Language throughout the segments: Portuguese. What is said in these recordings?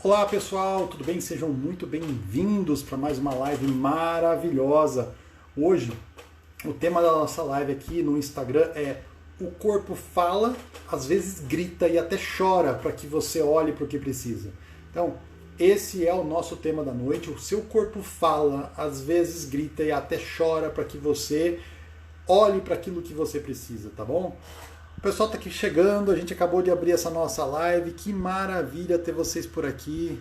Olá pessoal, tudo bem? Sejam muito bem-vindos para mais uma live maravilhosa. Hoje, o tema da nossa live aqui no Instagram é: o corpo fala, às vezes grita e até chora para que você olhe para o que precisa. Então, esse é o nosso tema da noite. O seu corpo fala, às vezes grita e até chora para que você olhe para aquilo que você precisa, tá bom? O pessoal está aqui chegando, a gente acabou de abrir essa nossa live, que maravilha ter vocês por aqui.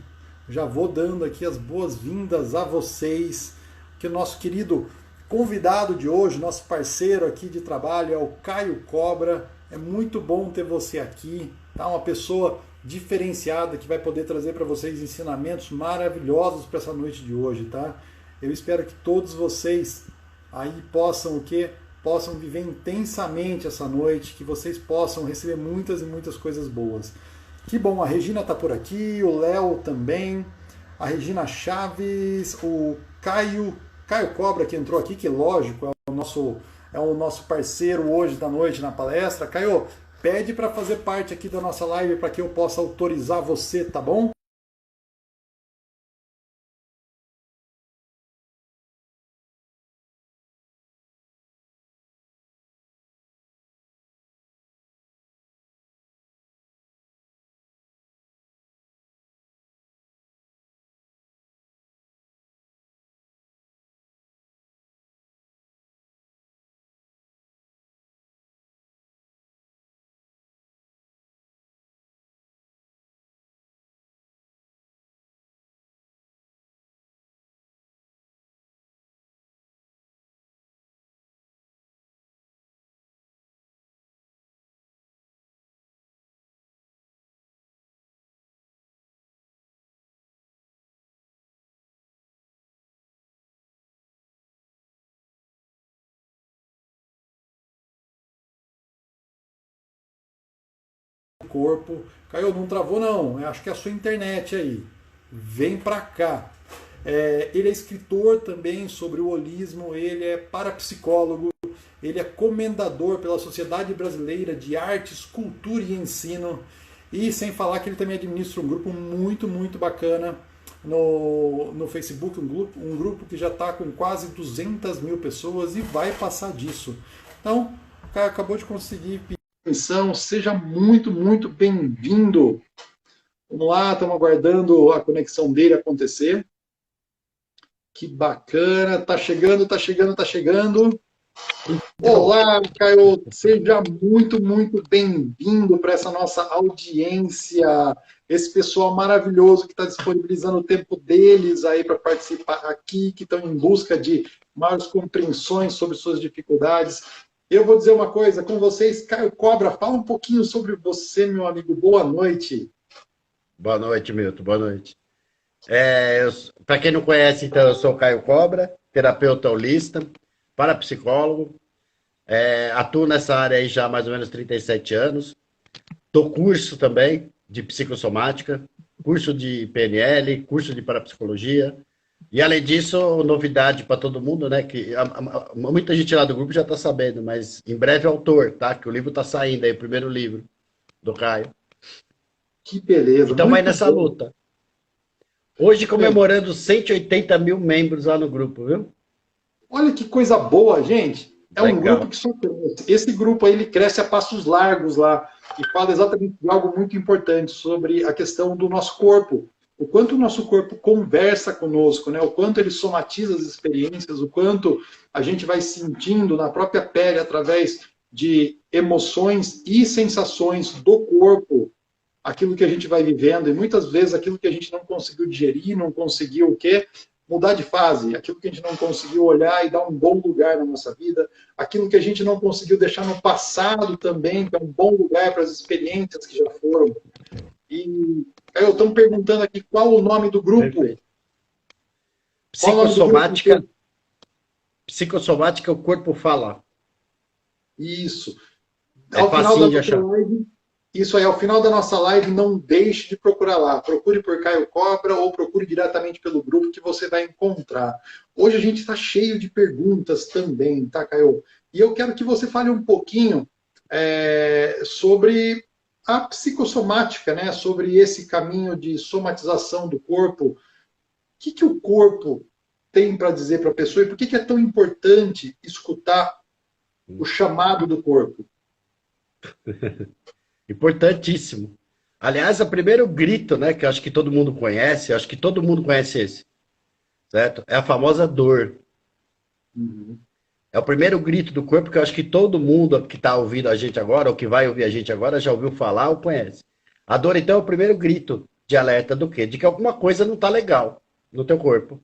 Já vou dando aqui as boas-vindas a vocês, que o nosso querido convidado de hoje, nosso parceiro aqui de trabalho é o Caio Cobra. É muito bom ter você aqui, tá? Uma pessoa diferenciada que vai poder trazer para vocês ensinamentos maravilhosos para essa noite de hoje, tá? Eu espero que todos vocês aí possam o quê? Possam viver intensamente essa noite, que vocês possam receber muitas e muitas coisas boas. Que bom, a Regina está por aqui, o Léo também, a Regina Chaves, o Caio Cobra que entrou aqui, que lógico, é o nosso parceiro hoje da noite na palestra. Caio, pede para fazer parte aqui da nossa live para que eu possa autorizar você, tá bom? Corpo. Caio, não travou não, eu acho que é a sua internet aí. Vem pra cá. Ele é escritor também sobre o holismo, ele é parapsicólogo, ele é comendador pela Sociedade Brasileira de Artes, Cultura e Ensino, e sem falar que ele também administra um grupo muito, muito bacana no Facebook, um grupo que já está com quase 200 mil pessoas e vai passar disso. Então, o cara acabou de conseguir permissão, seja muito, muito bem-vindo. Vamos lá, estamos aguardando a conexão dele acontecer. Que bacana, tá chegando, tá chegando, tá chegando. Olá, Caio, seja muito, muito bem-vindo para essa nossa audiência. Esse pessoal maravilhoso que está disponibilizando o tempo deles aí para participar aqui, que estão em busca de maiores compreensões sobre suas dificuldades. Eu vou dizer uma coisa com vocês, Caio Cobra, fala um pouquinho sobre você, meu amigo. Boa noite. Boa noite, Milton. Boa noite. Para quem não conhece, então, eu sou o Caio Cobra, terapeuta holista, parapsicólogo. Atuo nessa área aí já há mais ou menos 37 anos. Dou curso também de psicossomática, curso de PNL, curso de parapsicologia. E, além disso, novidade para todo mundo, né? Que muita gente lá do grupo já está sabendo, mas em breve autor, tá? Que o livro está saindo aí, o primeiro livro do Caio. Que beleza, Então, vai muito nessa bom. luta. Hoje comemorando 180 mil membros lá no grupo, viu? Olha que coisa boa, gente. É um grupo Legal. que só cresce. Esse grupo aí, ele cresce a passos largos lá e fala exatamente de algo muito importante sobre a questão do nosso corpo. O quanto o nosso corpo conversa conosco, né? O quanto ele somatiza as experiências, o quanto a gente vai sentindo na própria pele através de emoções e sensações do corpo aquilo que a gente vai vivendo, e muitas vezes aquilo que a gente não conseguiu digerir, não conseguiu o quê? Mudar de fase, aquilo que a gente não conseguiu olhar e dar um bom lugar na nossa vida, aquilo que a gente não conseguiu deixar no passado também, que é um bom lugar para as experiências que já foram. E aí eu estou perguntando aqui qual o nome do grupo. Perfeito. Qual o nome do Psicossomática, grupo? psicossomática, o corpo fala. Isso. É Ao final da facinho de nossa achar. live, isso aí, ao final da nossa live, não deixe de procurar lá. Procure por Caio Cobra ou procure diretamente pelo grupo que você vai encontrar. Hoje a gente está cheio de perguntas também, tá, Caio? E eu quero que você fale um pouquinho sobre a psicossomática, né? Sobre esse caminho de somatização do corpo. O que o corpo tem para dizer para a pessoa e por que é tão importante escutar o chamado do corpo? Importantíssimo. Aliás, o primeiro grito, né, que eu acho que todo mundo conhece, eu acho que todo mundo conhece esse, certo? É a famosa dor. Uhum. É o primeiro grito do corpo que eu acho que todo mundo que está ouvindo a gente agora, ou que vai ouvir a gente agora, já ouviu falar ou conhece. A dor, então, é o primeiro grito de alerta do quê? De que alguma coisa não está legal no teu corpo.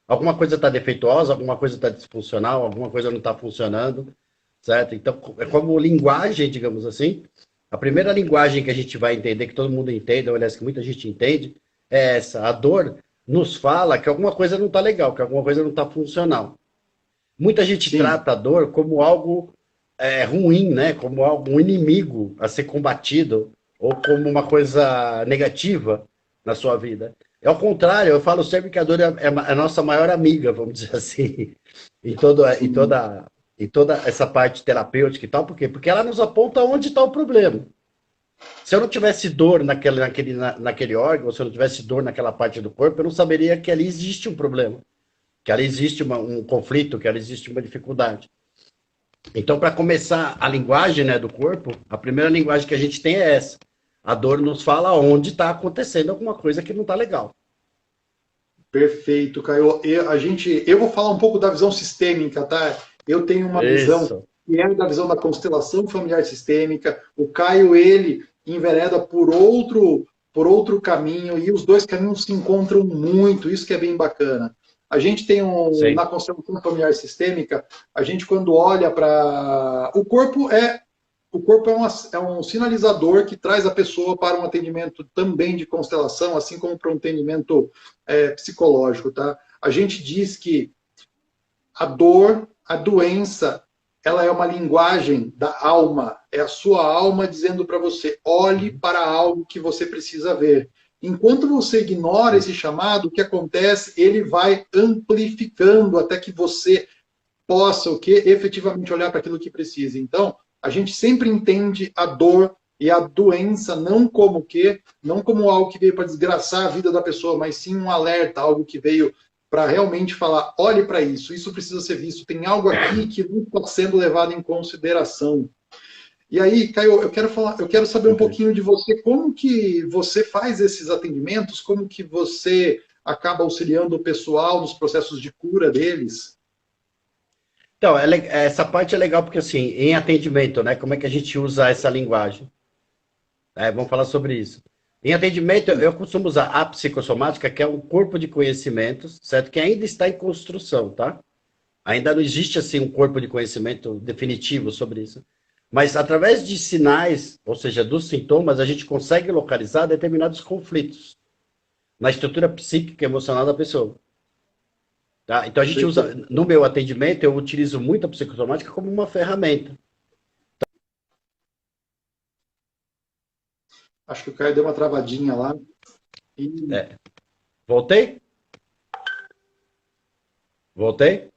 Alguma coisa está defeituosa, alguma coisa está disfuncional, alguma coisa não está funcionando, certo? Então, é como linguagem, digamos assim. A primeira linguagem que a gente vai entender, que todo mundo entende, ou aliás, que muita gente entende, é essa. A dor nos fala que alguma coisa não está legal, que alguma coisa não está funcional. Muita gente Sim. trata a dor como algo ruim, né? Como um inimigo a ser combatido, ou como uma coisa negativa na sua vida. É ao contrário, eu falo sempre que a dor é a nossa maior amiga, vamos dizer assim, Sim. em toda essa parte terapêutica e tal. Por quê? Porque ela nos aponta onde está o problema. Se eu não tivesse dor naquele órgão, se eu não tivesse dor naquela parte do corpo, eu não saberia que ali existe um problema, que ali existe um conflito, que ali existe uma dificuldade. Então, para começar a linguagem, né, do corpo, a primeira linguagem que a gente tem é essa. A dor nos fala onde está acontecendo alguma coisa que não está legal. Perfeito, Caio. Eu vou falar um pouco da visão sistêmica, tá? Eu tenho uma visão Isso. que é da visão da constelação familiar sistêmica. O Caio, ele envereda por outro caminho e os dois caminhos se encontram muito. Isso que é bem bacana. A gente tem na Sim. constelação familiar sistêmica, a gente quando olha para o corpo é um sinalizador que traz a pessoa para um atendimento também de constelação, assim como para um atendimento psicológico, tá? A gente diz que a dor, a doença, ela é uma linguagem da alma. É a sua alma dizendo para você, olhe para algo que você precisa ver. Enquanto você ignora esse chamado, o que acontece? Ele vai amplificando até que você possa o quê? Efetivamente olhar para aquilo que precisa. Então, a gente sempre entende a dor e a doença não como o quê? Não como algo que veio para desgraçar a vida da pessoa, mas sim um alerta, algo que veio para realmente falar, olhe para isso precisa ser visto, tem algo aqui que não está sendo levado em consideração. E aí, Caio, eu quero saber um pouquinho de você, como que você faz esses atendimentos, como que você acaba auxiliando o pessoal nos processos de cura deles? Então, essa parte é legal porque, assim, em atendimento, né? Como é que a gente usa essa linguagem? Vamos falar sobre isso. Em atendimento, eu costumo usar a psicossomática, que é um corpo de conhecimentos, certo? Que ainda está em construção, tá? Ainda não existe, assim, um corpo de conhecimento definitivo sobre isso. Mas, através de sinais, ou seja, dos sintomas, a gente consegue localizar determinados conflitos na estrutura psíquica e emocional da pessoa. Tá? Então, a gente usa, no meu atendimento, eu utilizo muito a psicossomática como uma ferramenta. Acho que o Caio deu uma travadinha lá. E Voltei? Voltei?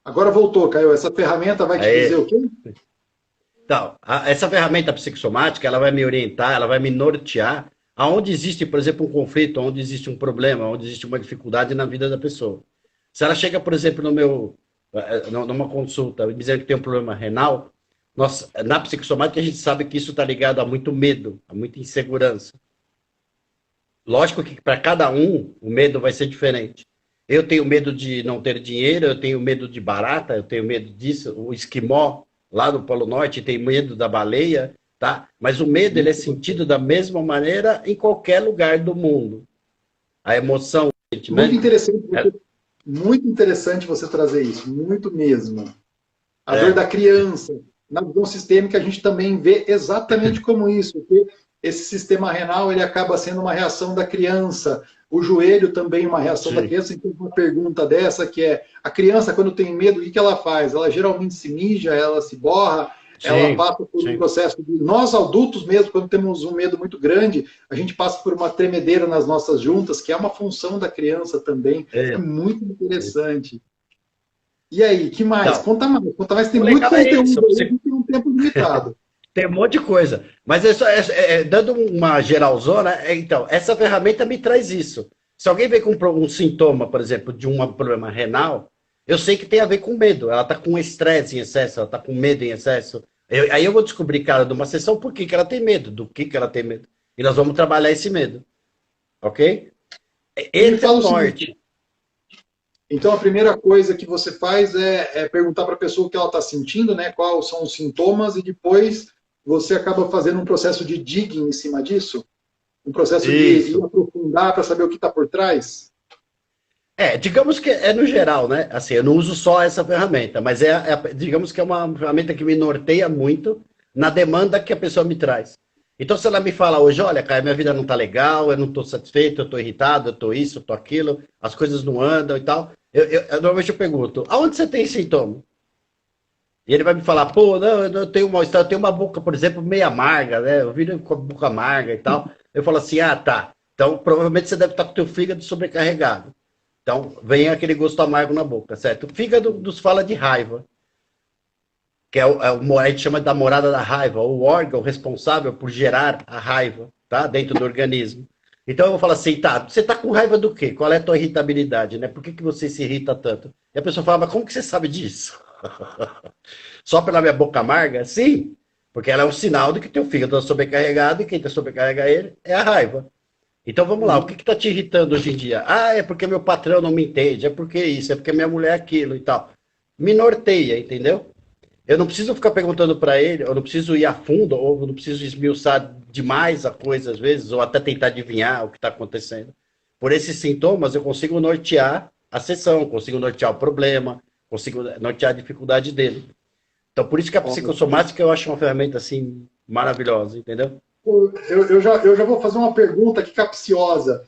agora voltou, Caio. Essa ferramenta vai te dizer Aí. o quê? Então, essa ferramenta psicossomática, ela vai me orientar, ela vai me nortear aonde existe, por exemplo, um conflito, onde existe um problema, onde existe uma dificuldade na vida da pessoa. Se ela chega, por exemplo, numa consulta, e dizer que tem um problema renal, na psicossomática a gente sabe que isso está ligado a muito medo, a muita insegurança. Lógico que para cada um o medo vai ser diferente. Eu tenho medo de não ter dinheiro, eu tenho medo de barata, eu tenho medo disso. O esquimó lá do Polo Norte tem medo da baleia, tá? Mas o medo ele é sentido da mesma maneira em qualquer lugar do mundo. A emoção, o Muito sentimento, interessante é, muito interessante você trazer isso, muito mesmo. A dor é, da criança. Na visão sistêmica, a gente também vê exatamente como isso, porque esse sistema renal ele acaba sendo uma reação da criança. O joelho também é uma reação da sim, criança. Então, uma pergunta dessa que é: a criança, quando tem medo, o que ela faz? Ela geralmente se mija, ela se borra, ela sim, passa por um sim. processo de. Nós, adultos mesmo, quando temos um medo muito grande, a gente passa por uma tremedeira nas nossas juntas, que é uma função da criança também. É É, muito isso. interessante. E aí, que mais? Então, Conta mais. Conta mais. Tem o muito legal é isso. conteúdo aí, a gente tem um tempo limitado. Tem um monte de coisa. Mas dando uma geralzona, então, essa ferramenta me traz isso. Se alguém vem com um sintoma, por exemplo, de um problema renal, eu sei que tem a ver com medo. Ela está com estresse em excesso, ela está com medo em excesso. Aí eu vou descobrir, cara, de uma sessão, por que que ela tem medo, do que ela tem medo. E nós vamos trabalhar esse medo. Ok? Esse é o norte. Então, a primeira coisa que você faz é perguntar para a pessoa o que ela está sentindo, né? Quais são os sintomas, e depois você acaba fazendo um processo de digging em cima disso? Um processo de aprofundar para saber o que está por trás? Digamos que é no geral, né? Assim, eu não uso só essa ferramenta, mas digamos que é uma ferramenta que me norteia muito na demanda que a pessoa me traz. Então, se ela me fala hoje, olha, cara, minha vida não tá legal, eu não tô satisfeito, eu tô irritado, eu tô isso, eu tô aquilo, as coisas não andam e tal, normalmente eu pergunto, aonde você tem sintoma? E ele vai me falar, pô, não, eu tenho um mal-estar, eu tenho uma boca, por exemplo, meio amarga, né? Eu viro com a boca amarga e tal. Eu falo assim, tá. Então, provavelmente você deve estar com o teu fígado sobrecarregado. Então, vem aquele gosto amargo na boca, certo? O fígado nos fala de raiva, que a gente chama da morada da raiva, o órgão responsável por gerar a raiva, tá? Dentro do organismo. Então, eu vou falar assim, tá, você tá com raiva do quê? Qual é a tua irritabilidade, né? Por que você se irrita tanto? E a pessoa fala, mas como que você sabe disso? Só pela minha boca amarga? Sim, porque ela é um sinal de que teu fígado está sobrecarregado e quem está sobrecarregado ele é a raiva. Então vamos lá, o que está te irritando hoje em dia? É porque meu patrão não me entende, é porque isso, é porque minha mulher é aquilo e tal. Me norteia, entendeu? Eu não preciso ficar perguntando para ele, eu não preciso ir a fundo, ou eu não preciso esmiuçar demais a coisa às vezes, ou até tentar adivinhar o que está acontecendo. Por esses sintomas eu consigo nortear a sessão, consigo nortear o problema, consigo nortear a dificuldade dele. Então, por isso que a psicossomática eu acho uma ferramenta assim maravilhosa, entendeu? Eu já vou fazer uma pergunta aqui capciosa.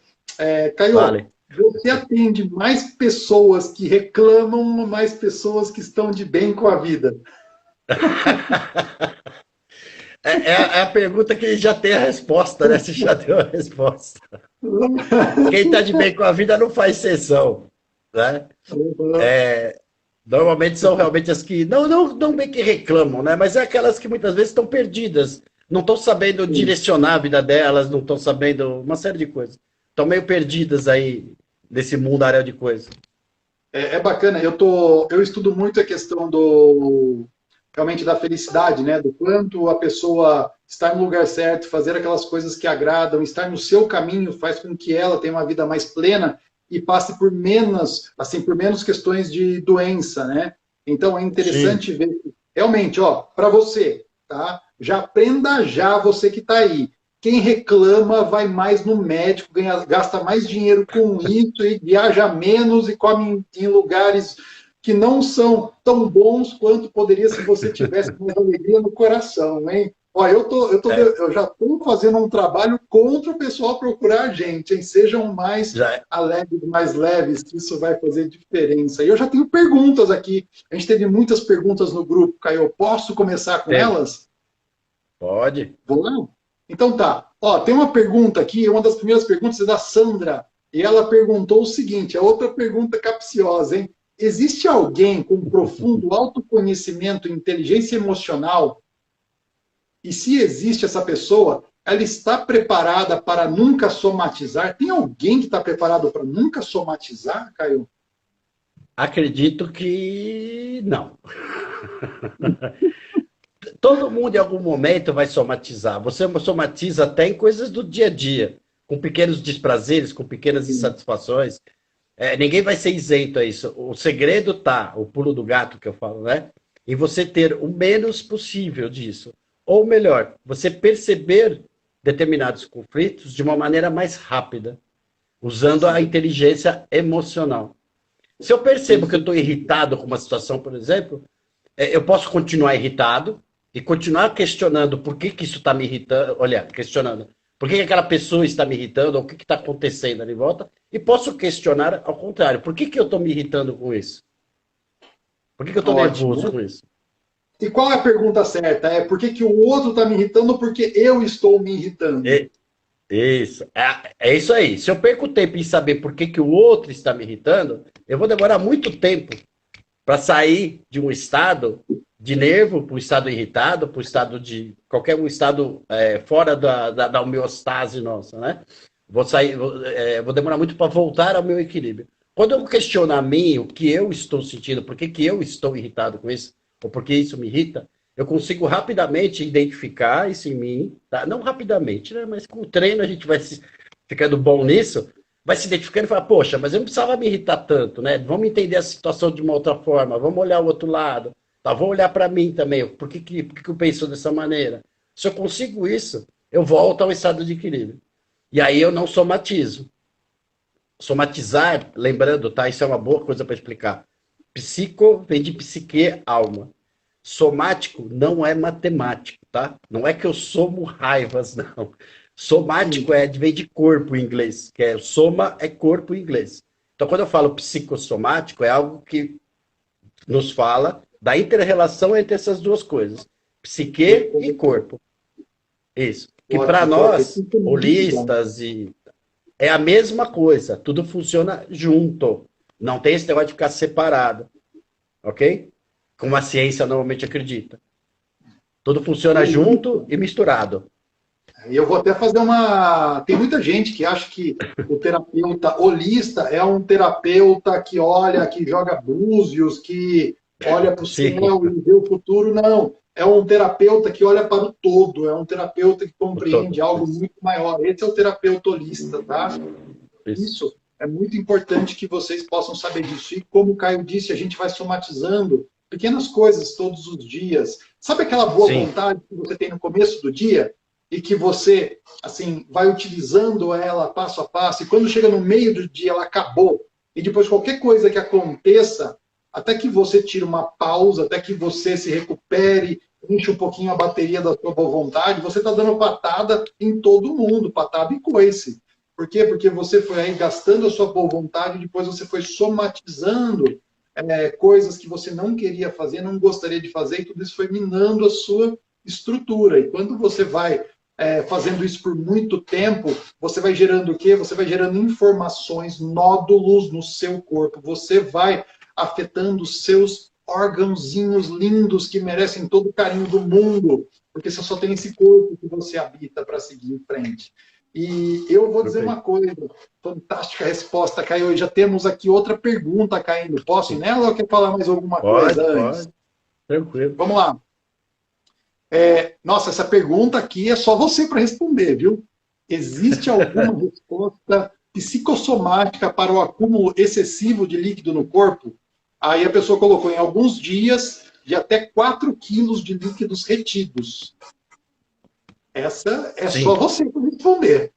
Caio, vale. Você atende mais pessoas que reclamam ou mais pessoas que estão de bem com a vida? É a pergunta que já tem a resposta, né? Você já deu a resposta. Quem está de bem com a vida não faz sessão, né? Normalmente são realmente as que, não bem que reclamam, né? Mas é aquelas que muitas vezes estão perdidas, não estão sabendo direcionar a vida delas, não estão sabendo uma série de coisas. Estão meio perdidas aí nesse mundaréu de coisas. É bacana, eu estudo muito a questão realmente da felicidade, né? Do quanto a pessoa estar no lugar certo, fazer aquelas coisas que agradam, estar no seu caminho faz com que ela tenha uma vida mais plena e passe por menos questões de doença, né? Então é interessante ver realmente, para você, tá? Já aprenda já, você que está aí. Quem reclama vai mais no médico, gasta mais dinheiro com isso e viaja menos e come em lugares que não são tão bons quanto poderia se você tivesse mais alegria no coração, hein? Eu já estou fazendo um trabalho contra o pessoal procurar a gente, hein? Sejam mais alegres, mais leves, que isso vai fazer diferença. E eu já tenho perguntas aqui. A gente teve muitas perguntas no grupo, Caio. Posso começar com elas? Pode. Vou lá? Então tá. Tem uma pergunta aqui, uma das primeiras perguntas é da Sandra. E ela perguntou o seguinte, a outra pergunta capciosa, hein? Existe alguém com profundo autoconhecimento e inteligência emocional? E se existe essa pessoa, ela está preparada para nunca somatizar? Tem alguém que está preparado para nunca somatizar, Caio? Acredito que não. Todo mundo em algum momento vai somatizar. Você somatiza até em coisas do dia a dia, com pequenos desprazeres, com pequenas insatisfações. Ninguém vai ser isento a isso. O segredo tá, o pulo do gato que eu falo, né? Em você ter o menos possível disso. Ou melhor, você perceber determinados conflitos de uma maneira mais rápida, usando a inteligência emocional. Se eu percebo que eu estou irritado com uma situação, por exemplo, eu posso continuar irritado e continuar questionando por que isso está me irritando, questionando por que aquela pessoa está me irritando, ou o que está acontecendo ali em volta, e posso questionar ao contrário, por que eu estou me irritando com isso? Por que eu estou nervoso com isso? E qual é a pergunta certa? É por que o outro está me irritando ou porque eu estou me irritando? Isso. É isso aí. Se eu perco tempo em saber por que o outro está me irritando, eu vou demorar muito tempo para sair de um estado de nervo para um estado irritado, para um estado de qualquer um estado fora da homeostase nossa, né? Vou demorar muito para voltar ao meu equilíbrio. Quando eu questiono a mim o que eu estou sentindo, por que eu estou irritado com isso, ou por que isso me irrita, eu consigo rapidamente identificar isso em mim, tá? Não rapidamente, né? Mas com o treino a gente vai ficando bom nisso, vai se identificando e falar, poxa, mas eu não precisava me irritar tanto, né? Vamos entender a situação de uma outra forma, vamos olhar o outro lado, tá? Vou olhar para mim também, por que eu penso dessa maneira? Se eu consigo isso, eu volto ao estado de equilíbrio. E aí eu não somatizo. Somatizar, lembrando, tá? Isso é uma boa coisa para explicar. Psico vem de psique, alma. Somático não é matemático, tá? Não é que eu somo raivas, não. Somático vem de corpo em inglês, que soma é corpo em inglês. Então, quando eu falo psicossomático, é algo que nos fala da inter-relação entre essas duas coisas. Psique e corpo. Isso. Que para nós, holistas, é a mesma coisa. Tudo funciona junto. Não tem esse negócio de ficar separado. Ok? Como a ciência normalmente acredita. Tudo funciona junto e misturado. E eu vou até fazer uma... Tem muita gente que acha que o terapeuta holista é um terapeuta que olha, que joga búzios, que olha para o céu e vê o futuro. Não. É um terapeuta que olha para o todo. É um terapeuta que compreende algo muito maior. Esse é o terapeuta holista, tá? Isso é muito importante que vocês possam saber disso. E como o Caio disse, a gente vai somatizando pequenas coisas todos os dias. Sabe aquela boa vontade que você tem no começo do dia? E que você, assim, vai utilizando ela passo a passo, e quando chega no meio do dia, ela acabou. E depois qualquer coisa que aconteça, até que você tire uma pausa, até que você se recupere, enche um pouquinho a bateria da sua boa vontade, você está dando patada em todo mundo, patada e coice. Por quê? Porque você foi aí gastando a sua boa vontade, e depois você foi somatizando coisas que você não queria fazer, não gostaria de fazer, e tudo isso foi minando a sua estrutura. E quando você vai fazendo isso por muito tempo, você vai gerando o quê? Você vai gerando informações, nódulos no seu corpo. Você vai afetando os seus órgãozinhos lindos que merecem todo o carinho do mundo, porque você só tem esse corpo que você habita para seguir em frente. E eu vou dizer uma coisa, fantástica resposta, Caio. Já temos aqui outra pergunta caindo. Posso ir nela ou quer falar mais alguma coisa antes? Pode. Tranquilo. Vamos lá. Nossa, essa pergunta aqui é só você para responder, viu? Existe alguma resposta psicossomática para o acúmulo excessivo de líquido no corpo? Aí a pessoa colocou em alguns dias de até 4 quilos de líquidos retidos. Essa é só você para responder.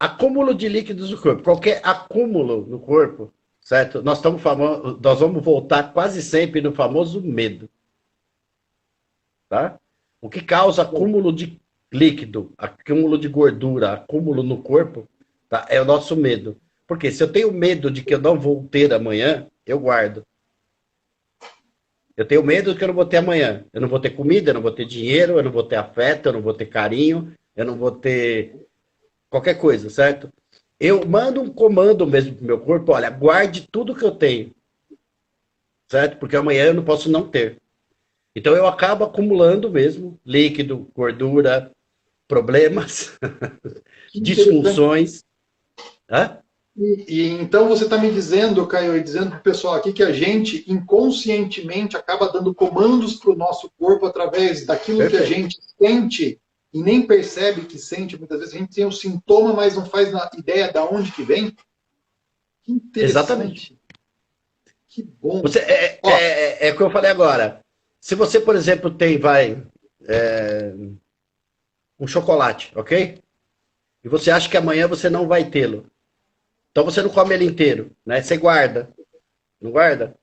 Acúmulo de líquidos no corpo. Qualquer acúmulo no corpo, certo? Nós vamos voltar quase sempre no famoso medo. Tá? O que causa acúmulo de líquido, acúmulo de gordura, acúmulo no corpo, tá? É o nosso medo. Porque se eu tenho medo de que eu não vou ter amanhã, eu guardo. Eu tenho medo que eu não vou ter amanhã. Eu não vou ter comida, eu não vou ter dinheiro, eu não vou ter afeto, eu não vou ter carinho, eu não vou ter qualquer coisa, certo? Eu mando um comando mesmo pro meu corpo, olha, guarde tudo que eu tenho, certo? Porque amanhã eu não posso não ter. Então eu acabo acumulando mesmo líquido, gordura, problemas, disfunções. Hã? E então você está me dizendo, Caio, e dizendo para o pessoal aqui que a gente inconscientemente acaba dando comandos para o nosso corpo através daquilo que a gente sente e nem percebe que sente. Muitas vezes a gente tem o sintoma, mas não faz ideia de onde que vem. Que interessante. Exatamente. Que bom. O que eu falei agora. Se você, por exemplo, tem, um chocolate, ok? E você acha que amanhã você não vai tê-lo. Então você não come ele inteiro, né? Você guarda. Não guarda?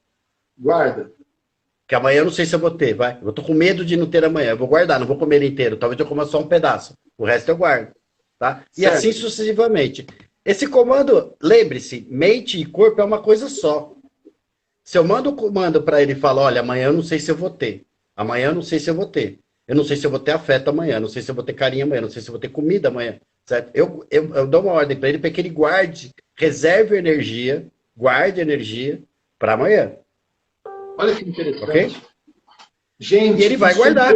Guarda. Que amanhã eu não sei se eu vou ter, vai. Eu tô com medo de não ter amanhã. Eu vou guardar, não vou comer ele inteiro. Talvez eu coma só um pedaço. O resto eu guardo. Tá? E assim sucessivamente. Esse comando, lembre-se, mente e corpo é uma coisa só. Se eu mando o comando para ele e falo, olha, amanhã eu não sei se eu vou ter. Amanhã eu não sei se eu vou ter. Eu não sei se eu vou ter afeto amanhã. Eu não sei se eu vou ter carinho amanhã. Eu não sei se eu vou ter comida amanhã. Certo? Eu dou uma ordem para ele que ele guarde, reserve energia, guarde energia para amanhã. Olha que interessante. Ok? Gente, E ele vai guardar.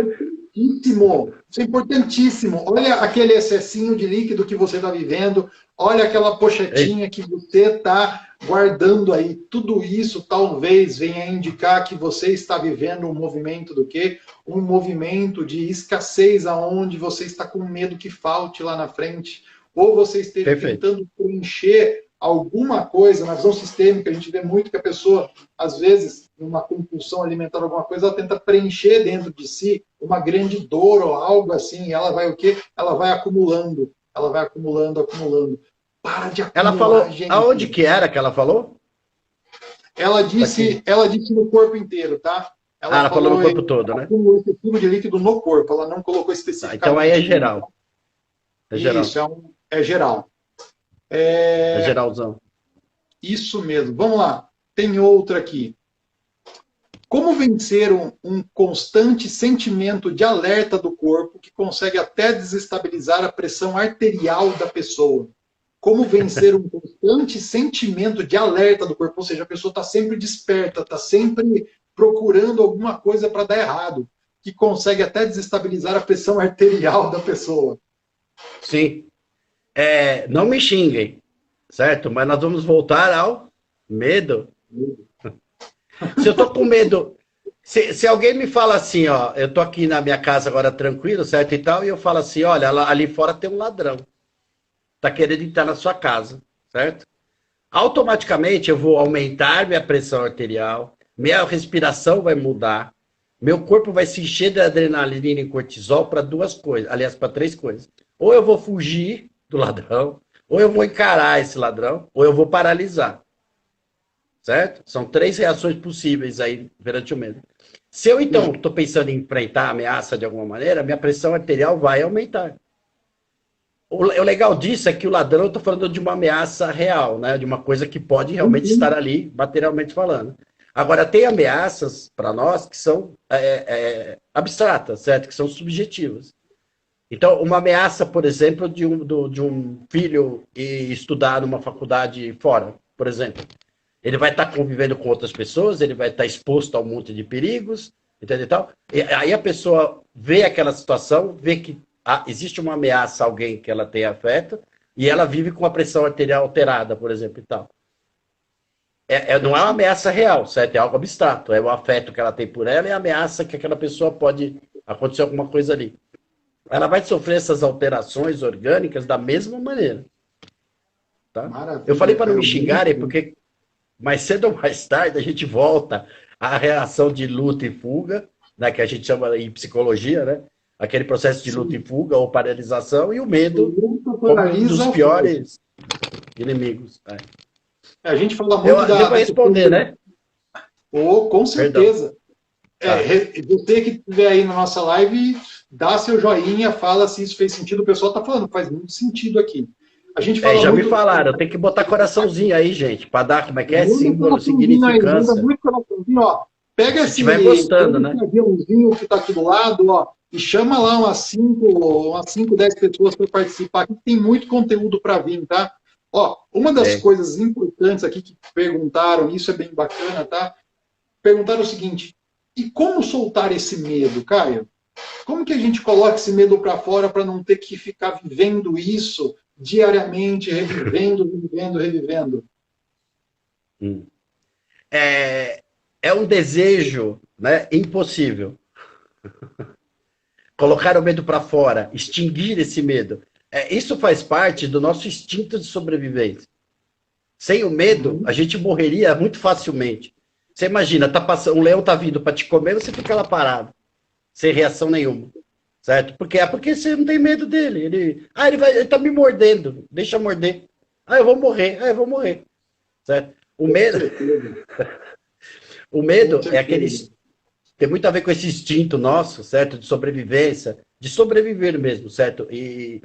Isso é importantíssimo. Olha aquele excessinho de líquido que você está vivendo, olha aquela pochetinha que você está guardando aí. Tudo isso talvez venha indicar que você está vivendo um movimento do quê? Um movimento de escassez, aonde você está com medo que falte lá na frente, ou você esteja Perfeito. tentando preencher alguma coisa. Na visão sistêmica, a gente vê muito que a pessoa, às vezes, numa compulsão alimentar, alguma coisa, ela tenta preencher dentro de si uma grande dor ou algo assim, e ela vai o quê? Ela vai acumulando, acumulando. Para de acumular, Ela falou, gente. aonde que era que ela falou? Ela disse no corpo inteiro, tá? Ela falou no corpo todo, né? Acúmulo excessivo de líquido no corpo, ela não colocou especificamente. Então aí é geral. É geral. Isso, é geral. É geralzão. Isso mesmo. Vamos lá. Tem outra aqui. Como vencer um constante sentimento de alerta do corpo que consegue até desestabilizar a pressão arterial da pessoa? Como vencer um constante sentimento de alerta do corpo? Ou seja, a pessoa está sempre desperta, está sempre procurando alguma coisa para dar errado, que consegue até desestabilizar a pressão arterial da pessoa. Sim. Não me xinguem, certo? Mas nós vamos voltar ao medo. Se eu tô com medo, se alguém me fala assim, ó, eu tô aqui na minha casa agora tranquilo, certo e tal, e eu falo assim, olha, ali fora tem um ladrão, tá querendo entrar na sua casa, certo? Automaticamente eu vou aumentar minha pressão arterial, minha respiração vai mudar, meu corpo vai se encher de adrenalina e cortisol para duas coisas, aliás, para três coisas. Ou eu vou fugir do ladrão, ou eu vou encarar esse ladrão, ou eu vou paralisar. Certo? São três reações possíveis aí perante o medo. Se eu, então, estou pensando em enfrentar a ameaça de alguma maneira, minha pressão arterial vai aumentar. O legal disso é que o ladrão, eu estou falando de uma ameaça real, né? De uma coisa que pode realmente estar ali, materialmente falando. Agora, tem ameaças para nós que são abstratas, certo? Que são subjetivas. Então, uma ameaça, por exemplo, de um filho estudar numa faculdade fora, por exemplo. Ele vai estar convivendo com outras pessoas, ele vai estar exposto a um monte de perigos, entendeu? E aí a pessoa vê aquela situação, vê que existe uma ameaça a alguém que ela tem afeto, e ela vive com a pressão arterial alterada, por exemplo, e tal. Não é uma ameaça real, certo? É algo abstrato. É o afeto que ela tem por ela e a ameaça que aquela pessoa pode acontecer alguma coisa ali. Ela vai sofrer essas alterações orgânicas da mesma maneira. Tá? Eu falei para não me xingarem, porque mais cedo ou mais tarde a gente volta à reação de luta e fuga, né, que a gente chama em psicologia, né? Aquele processo de luta e fuga ou paralisação, e o medo como um dos piores inimigos. A gente fala muito eu devo responder, né? Com certeza. Você que estiver aí na nossa live, dá seu joinha, fala se isso fez sentido. O pessoal está falando, faz muito sentido aqui. A gente fala já muito... me falaram, tem que botar coraçãozinho aí, gente, para dar, como é que é? Símbolo, significância. Aí, muito coraçãozinho, ó. Pega esse gostando, né? aviãozinho que está aqui do lado, ó, e chama lá umas 5, 10 pessoas para participar. Aqui tem muito conteúdo para vir, tá? Ó, uma das coisas importantes aqui que perguntaram, isso é bem bacana, tá? Perguntaram o seguinte: e como soltar esse medo, Caio? Como que a gente coloca esse medo para fora para não ter que ficar vivendo isso diariamente, revivendo? É um desejo, né, impossível. Colocar o medo para fora, extinguir esse medo. Isso faz parte do nosso instinto de sobrevivência. Sem o medo, a gente morreria muito facilmente. Você imagina, um leão tá vindo para te comer, você fica lá parado, sem reação nenhuma. Certo? Porque você não tem medo dele. Ele tá me mordendo, deixa eu morder. Eu vou morrer. Certo? O medo é aquele... Tem muito a ver com esse instinto nosso, certo? De sobrevivência, de sobreviver mesmo, certo? E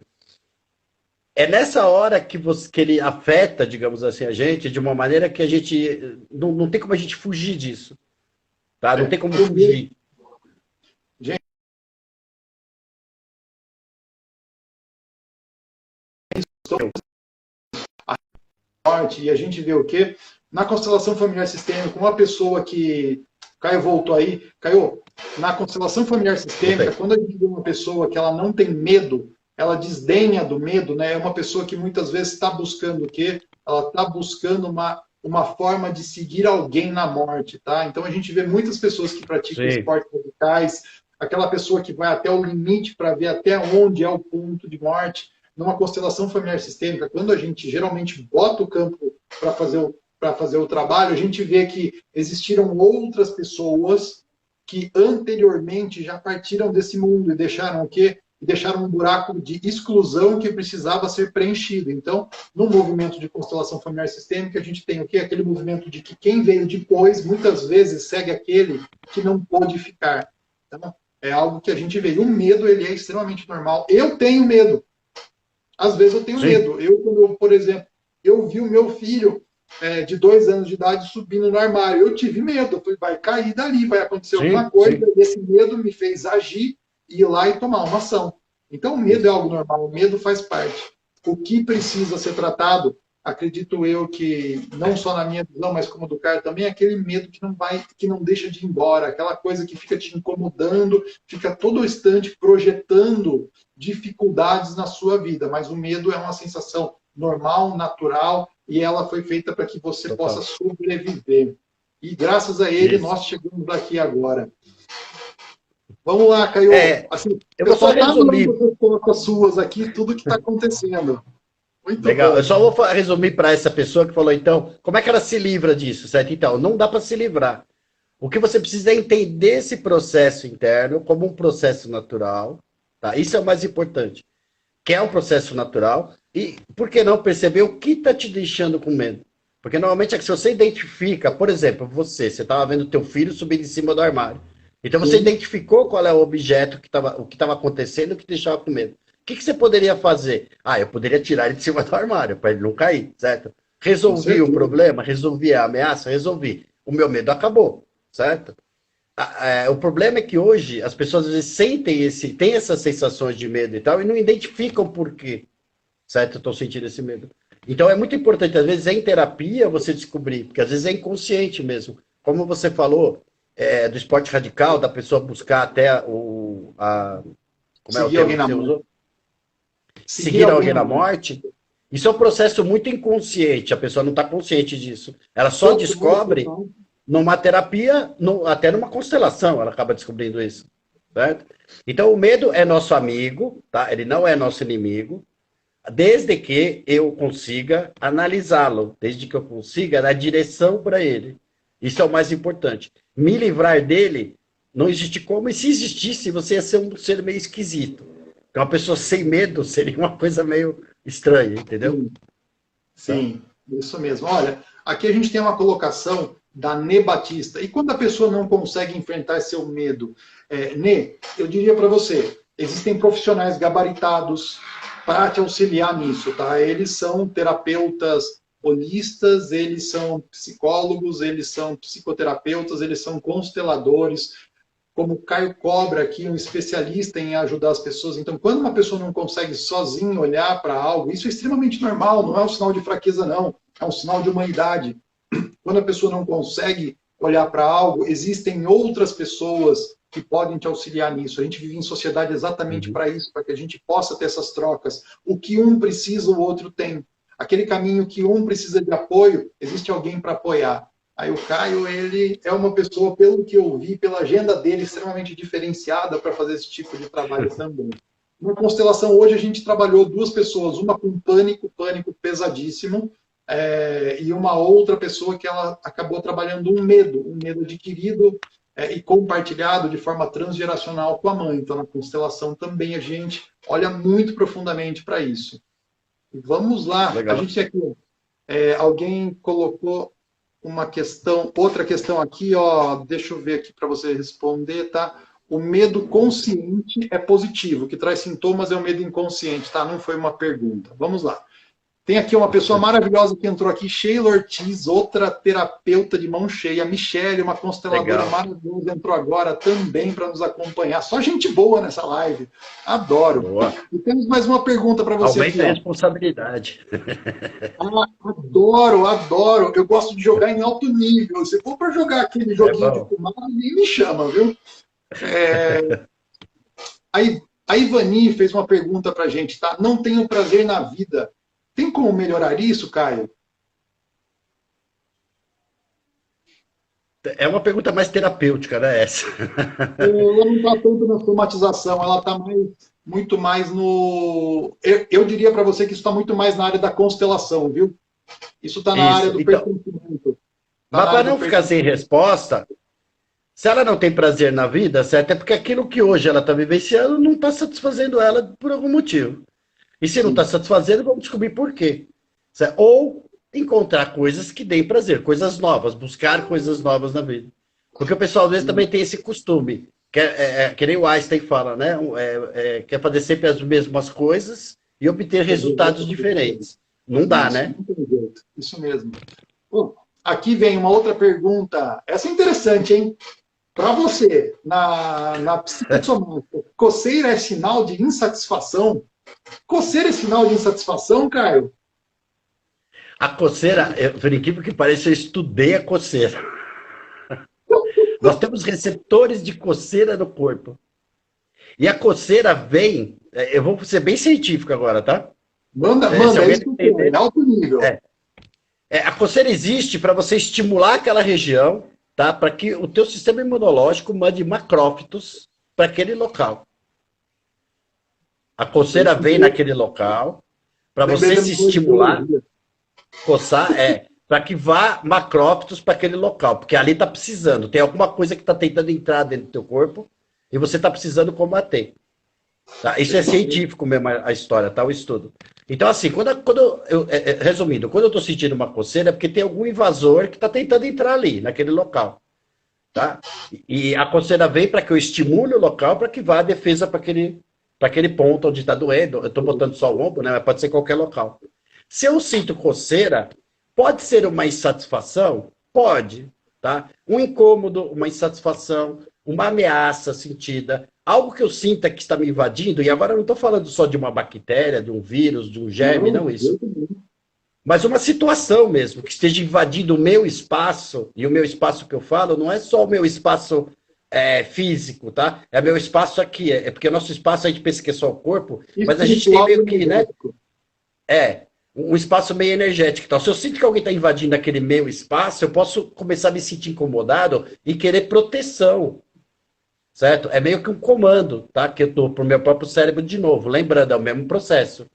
é nessa hora que ele afeta, digamos assim, a gente, de uma maneira que a gente... Não tem como a gente fugir disso. Tá? Não tem como fugir. E a gente vê o quê? Na constelação familiar sistêmica, uma pessoa que... Caio voltou aí. Caio, na constelação familiar sistêmica, quando a gente vê uma pessoa que ela não tem medo, ela desdenha do medo, né? É uma pessoa que muitas vezes está buscando o quê? Ela está buscando uma forma de seguir alguém na morte, tá? Então a gente vê muitas pessoas que praticam esportes radicais, aquela pessoa que vai até o limite para ver até onde é o ponto de morte. Numa constelação familiar sistêmica, quando a gente geralmente bota o campo para fazer o trabalho, a gente vê que existiram outras pessoas que anteriormente já partiram desse mundo e deixaram o quê? E deixaram um buraco de exclusão que precisava ser preenchido. Então, no movimento de constelação familiar sistêmica, a gente tem o quê? Aquele movimento de que quem veio depois, muitas vezes, segue aquele que não pôde ficar. Então, é algo que a gente vê. E o medo, ele é extremamente normal. Eu tenho medo. Às vezes eu tenho medo. Por exemplo, eu vi o meu filho de 2 anos de idade subindo no armário. Eu tive medo. Eu falei, vai cair dali, vai acontecer alguma coisa. E esse medo me fez agir, ir lá e tomar uma ação. Então, o medo é algo normal. O medo faz parte. O que precisa ser tratado, acredito eu que, não só na minha visão, mas como do Caio também, é aquele medo que não deixa de ir embora. Aquela coisa que fica te incomodando, fica todo instante projetando dificuldades na sua vida. Mas o medo é uma sensação normal, natural, e ela foi feita para que você possa sobreviver. E graças a ele, nós chegamos aqui agora. Vamos lá, Caio. Assim, eu vou só resumir as suas aqui, tudo que está acontecendo. Muito legal. bom. Eu só vou resumir para essa pessoa que falou, então, como é que ela se livra disso, certo? Então, não dá para se livrar. O que você precisa é entender esse processo interno como um processo natural, tá? Isso é o mais importante. Que é um processo natural. E por que não perceber o que está te deixando com medo? Porque normalmente é que se você identifica, por exemplo, você estava vendo teu filho subir em cima do armário. Então você identificou qual é o objeto o que estava acontecendo, o que te deixava com medo. O que você poderia fazer? Eu poderia tirar ele de cima do armário para ele não cair, certo? Resolvi o problema, resolvi a ameaça, resolvi. O meu medo acabou, certo? O problema é que hoje as pessoas às vezes têm essas sensações de medo e tal, e não identificam por quê, certo? Estão sentindo esse medo. Então é muito importante, às vezes, em terapia, você descobrir, porque às vezes é inconsciente mesmo. Como você falou, do esporte radical, da pessoa buscar até como é o termo que você usou? Seguir alguém na morte. Isso é um processo muito inconsciente, a pessoa não está consciente disso. Ela só descobre numa terapia, até numa constelação, ela acaba descobrindo isso. Certo? Então o medo é nosso amigo, tá? Ele não é nosso inimigo, desde que eu consiga analisá-lo, desde que eu consiga dar direção para ele. Isso é o mais importante. Me livrar dele, não existe como, e se existisse, você ia ser um ser meio esquisito. Uma pessoa sem medo seria uma coisa meio estranha, entendeu? Sim, isso mesmo. Olha, aqui a gente tem uma colocação da Nê Batista. E quando a pessoa não consegue enfrentar seu medo? Nê, eu diria para você, existem profissionais gabaritados para te auxiliar nisso, tá? Eles são terapeutas holistas, eles são psicólogos, eles são psicoterapeutas, eles são consteladores, como o Caio Cobra aqui, um especialista em ajudar as pessoas. Então, quando uma pessoa não consegue sozinha olhar para algo, isso é extremamente normal, não é um sinal de fraqueza, não. É um sinal de humanidade. Quando a pessoa não consegue olhar para algo, existem outras pessoas que podem te auxiliar nisso. A gente vive em sociedade exatamente para isso, para que a gente possa ter essas trocas. O que um precisa, o outro tem. Aquele caminho que um precisa de apoio, existe alguém para apoiar. Aí o Caio, ele é uma pessoa, pelo que eu vi, pela agenda dele, extremamente diferenciada para fazer esse tipo de trabalho também. Na constelação, hoje a gente trabalhou 2 pessoas, uma com pânico pesadíssimo, e uma outra pessoa que ela acabou trabalhando um medo adquirido e compartilhado de forma transgeracional com a mãe. Então, na constelação também a gente olha muito profundamente para isso. E vamos lá. Legal. A gente tem aqui, alguém colocou outra questão aqui, deixa eu ver aqui para você responder, tá? O medo consciente é positivo, o que traz sintomas é o medo inconsciente, tá? Não foi uma pergunta. Vamos lá. Tem aqui uma pessoa maravilhosa que entrou aqui, Sheila Ortiz, outra terapeuta de mão cheia. Michele, uma consteladora Legal. maravilhosa, entrou agora também para nos acompanhar. Só gente boa nessa live. Adoro. Boa. E temos mais uma pergunta para você aqui. Aumenta a responsabilidade. Ah, adoro, adoro. Eu gosto de jogar em alto nível. Se for para jogar aquele joguinho de fumar, nem me chama, viu? A Ivani fez uma pergunta para a gente, tá? Não tenho prazer na vida. Tem como melhorar isso, Caio? É uma pergunta mais terapêutica, né, essa? Ela não está tanto na somatização, ela está muito mais no... Eu diria para você que isso está muito mais na área da constelação, viu? Isso está na área do pertencimento. Mas para não ficar sem resposta, se ela não tem prazer na vida, certo? É porque aquilo que hoje ela está vivenciando não está satisfazendo ela por algum motivo. E se não está satisfazendo, vamos descobrir por quê. Certo? Ou encontrar coisas que deem prazer, coisas novas, buscar coisas novas na vida. Porque o pessoal às vezes também tem esse costume, que nem o Einstein fala, né? Quer fazer sempre as mesmas coisas e obter resultados diferentes. Não dá, né? Isso mesmo. Bom, aqui vem uma outra pergunta. Essa é interessante, hein? Para você, na psicossomática, coceira é sinal de insatisfação? Coceira é sinal de insatisfação, Caio? A coceira, por incrível que pareça, eu estudei a coceira. Nós temos receptores de coceira no corpo. E a coceira vem... Eu vou ser bem científico agora, tá? Manda, é isso que é alto nível. A coceira existe para você estimular aquela região, tá? Para que o teu sistema imunológico mande macrófitos para aquele local. A coceira vem naquele local para você se estimular, coçar, para que vá macrófitos para aquele local, porque ali está precisando, tem alguma coisa que está tentando entrar dentro do teu corpo e você está precisando combater. Tá? Isso é científico mesmo, a história, tá? O estudo. Então, assim, resumindo, quando eu estou sentindo uma coceira, é porque tem algum invasor que está tentando entrar ali, naquele local. Tá? E a coceira vem para que eu estimule o local para que vá a defesa para aquele ponto onde está doendo. Eu estou botando só o ombro, né? Mas pode ser qualquer local. Se eu sinto coceira, pode ser uma insatisfação? Pode. Tá? Um incômodo, uma insatisfação, uma ameaça sentida, algo que eu sinta que está me invadindo, e agora eu não estou falando só de uma bactéria, de um vírus, de um germe, não isso. Mas uma situação mesmo, que esteja invadindo o meu espaço, e o meu espaço que eu falo não é só o meu espaço físico, tá? É meu espaço aqui, porque o nosso espaço a gente pensa que é só o corpo, mas a gente tem meio que, né? Um espaço meio energético. Então, se eu sinto que alguém está invadindo aquele meu espaço, eu posso começar a me sentir incomodado e querer proteção. Certo? É meio que um comando, tá? Que eu dou para o meu próprio cérebro de novo. Lembrando, é o mesmo processo.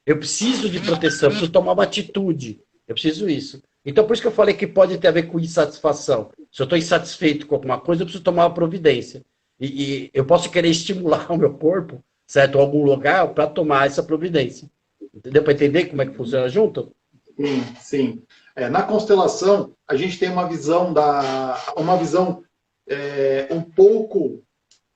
Eu preciso de proteção, eu preciso tomar uma atitude. Eu preciso isso. Então, por isso que eu falei que pode ter a ver com insatisfação. Se eu estou insatisfeito com alguma coisa, eu preciso tomar uma providência. E eu posso querer estimular o meu corpo, certo? Em algum lugar, para tomar essa providência. Entendeu? Para entender como é que funciona junto? Sim, sim. Na constelação, a gente tem uma visão um pouco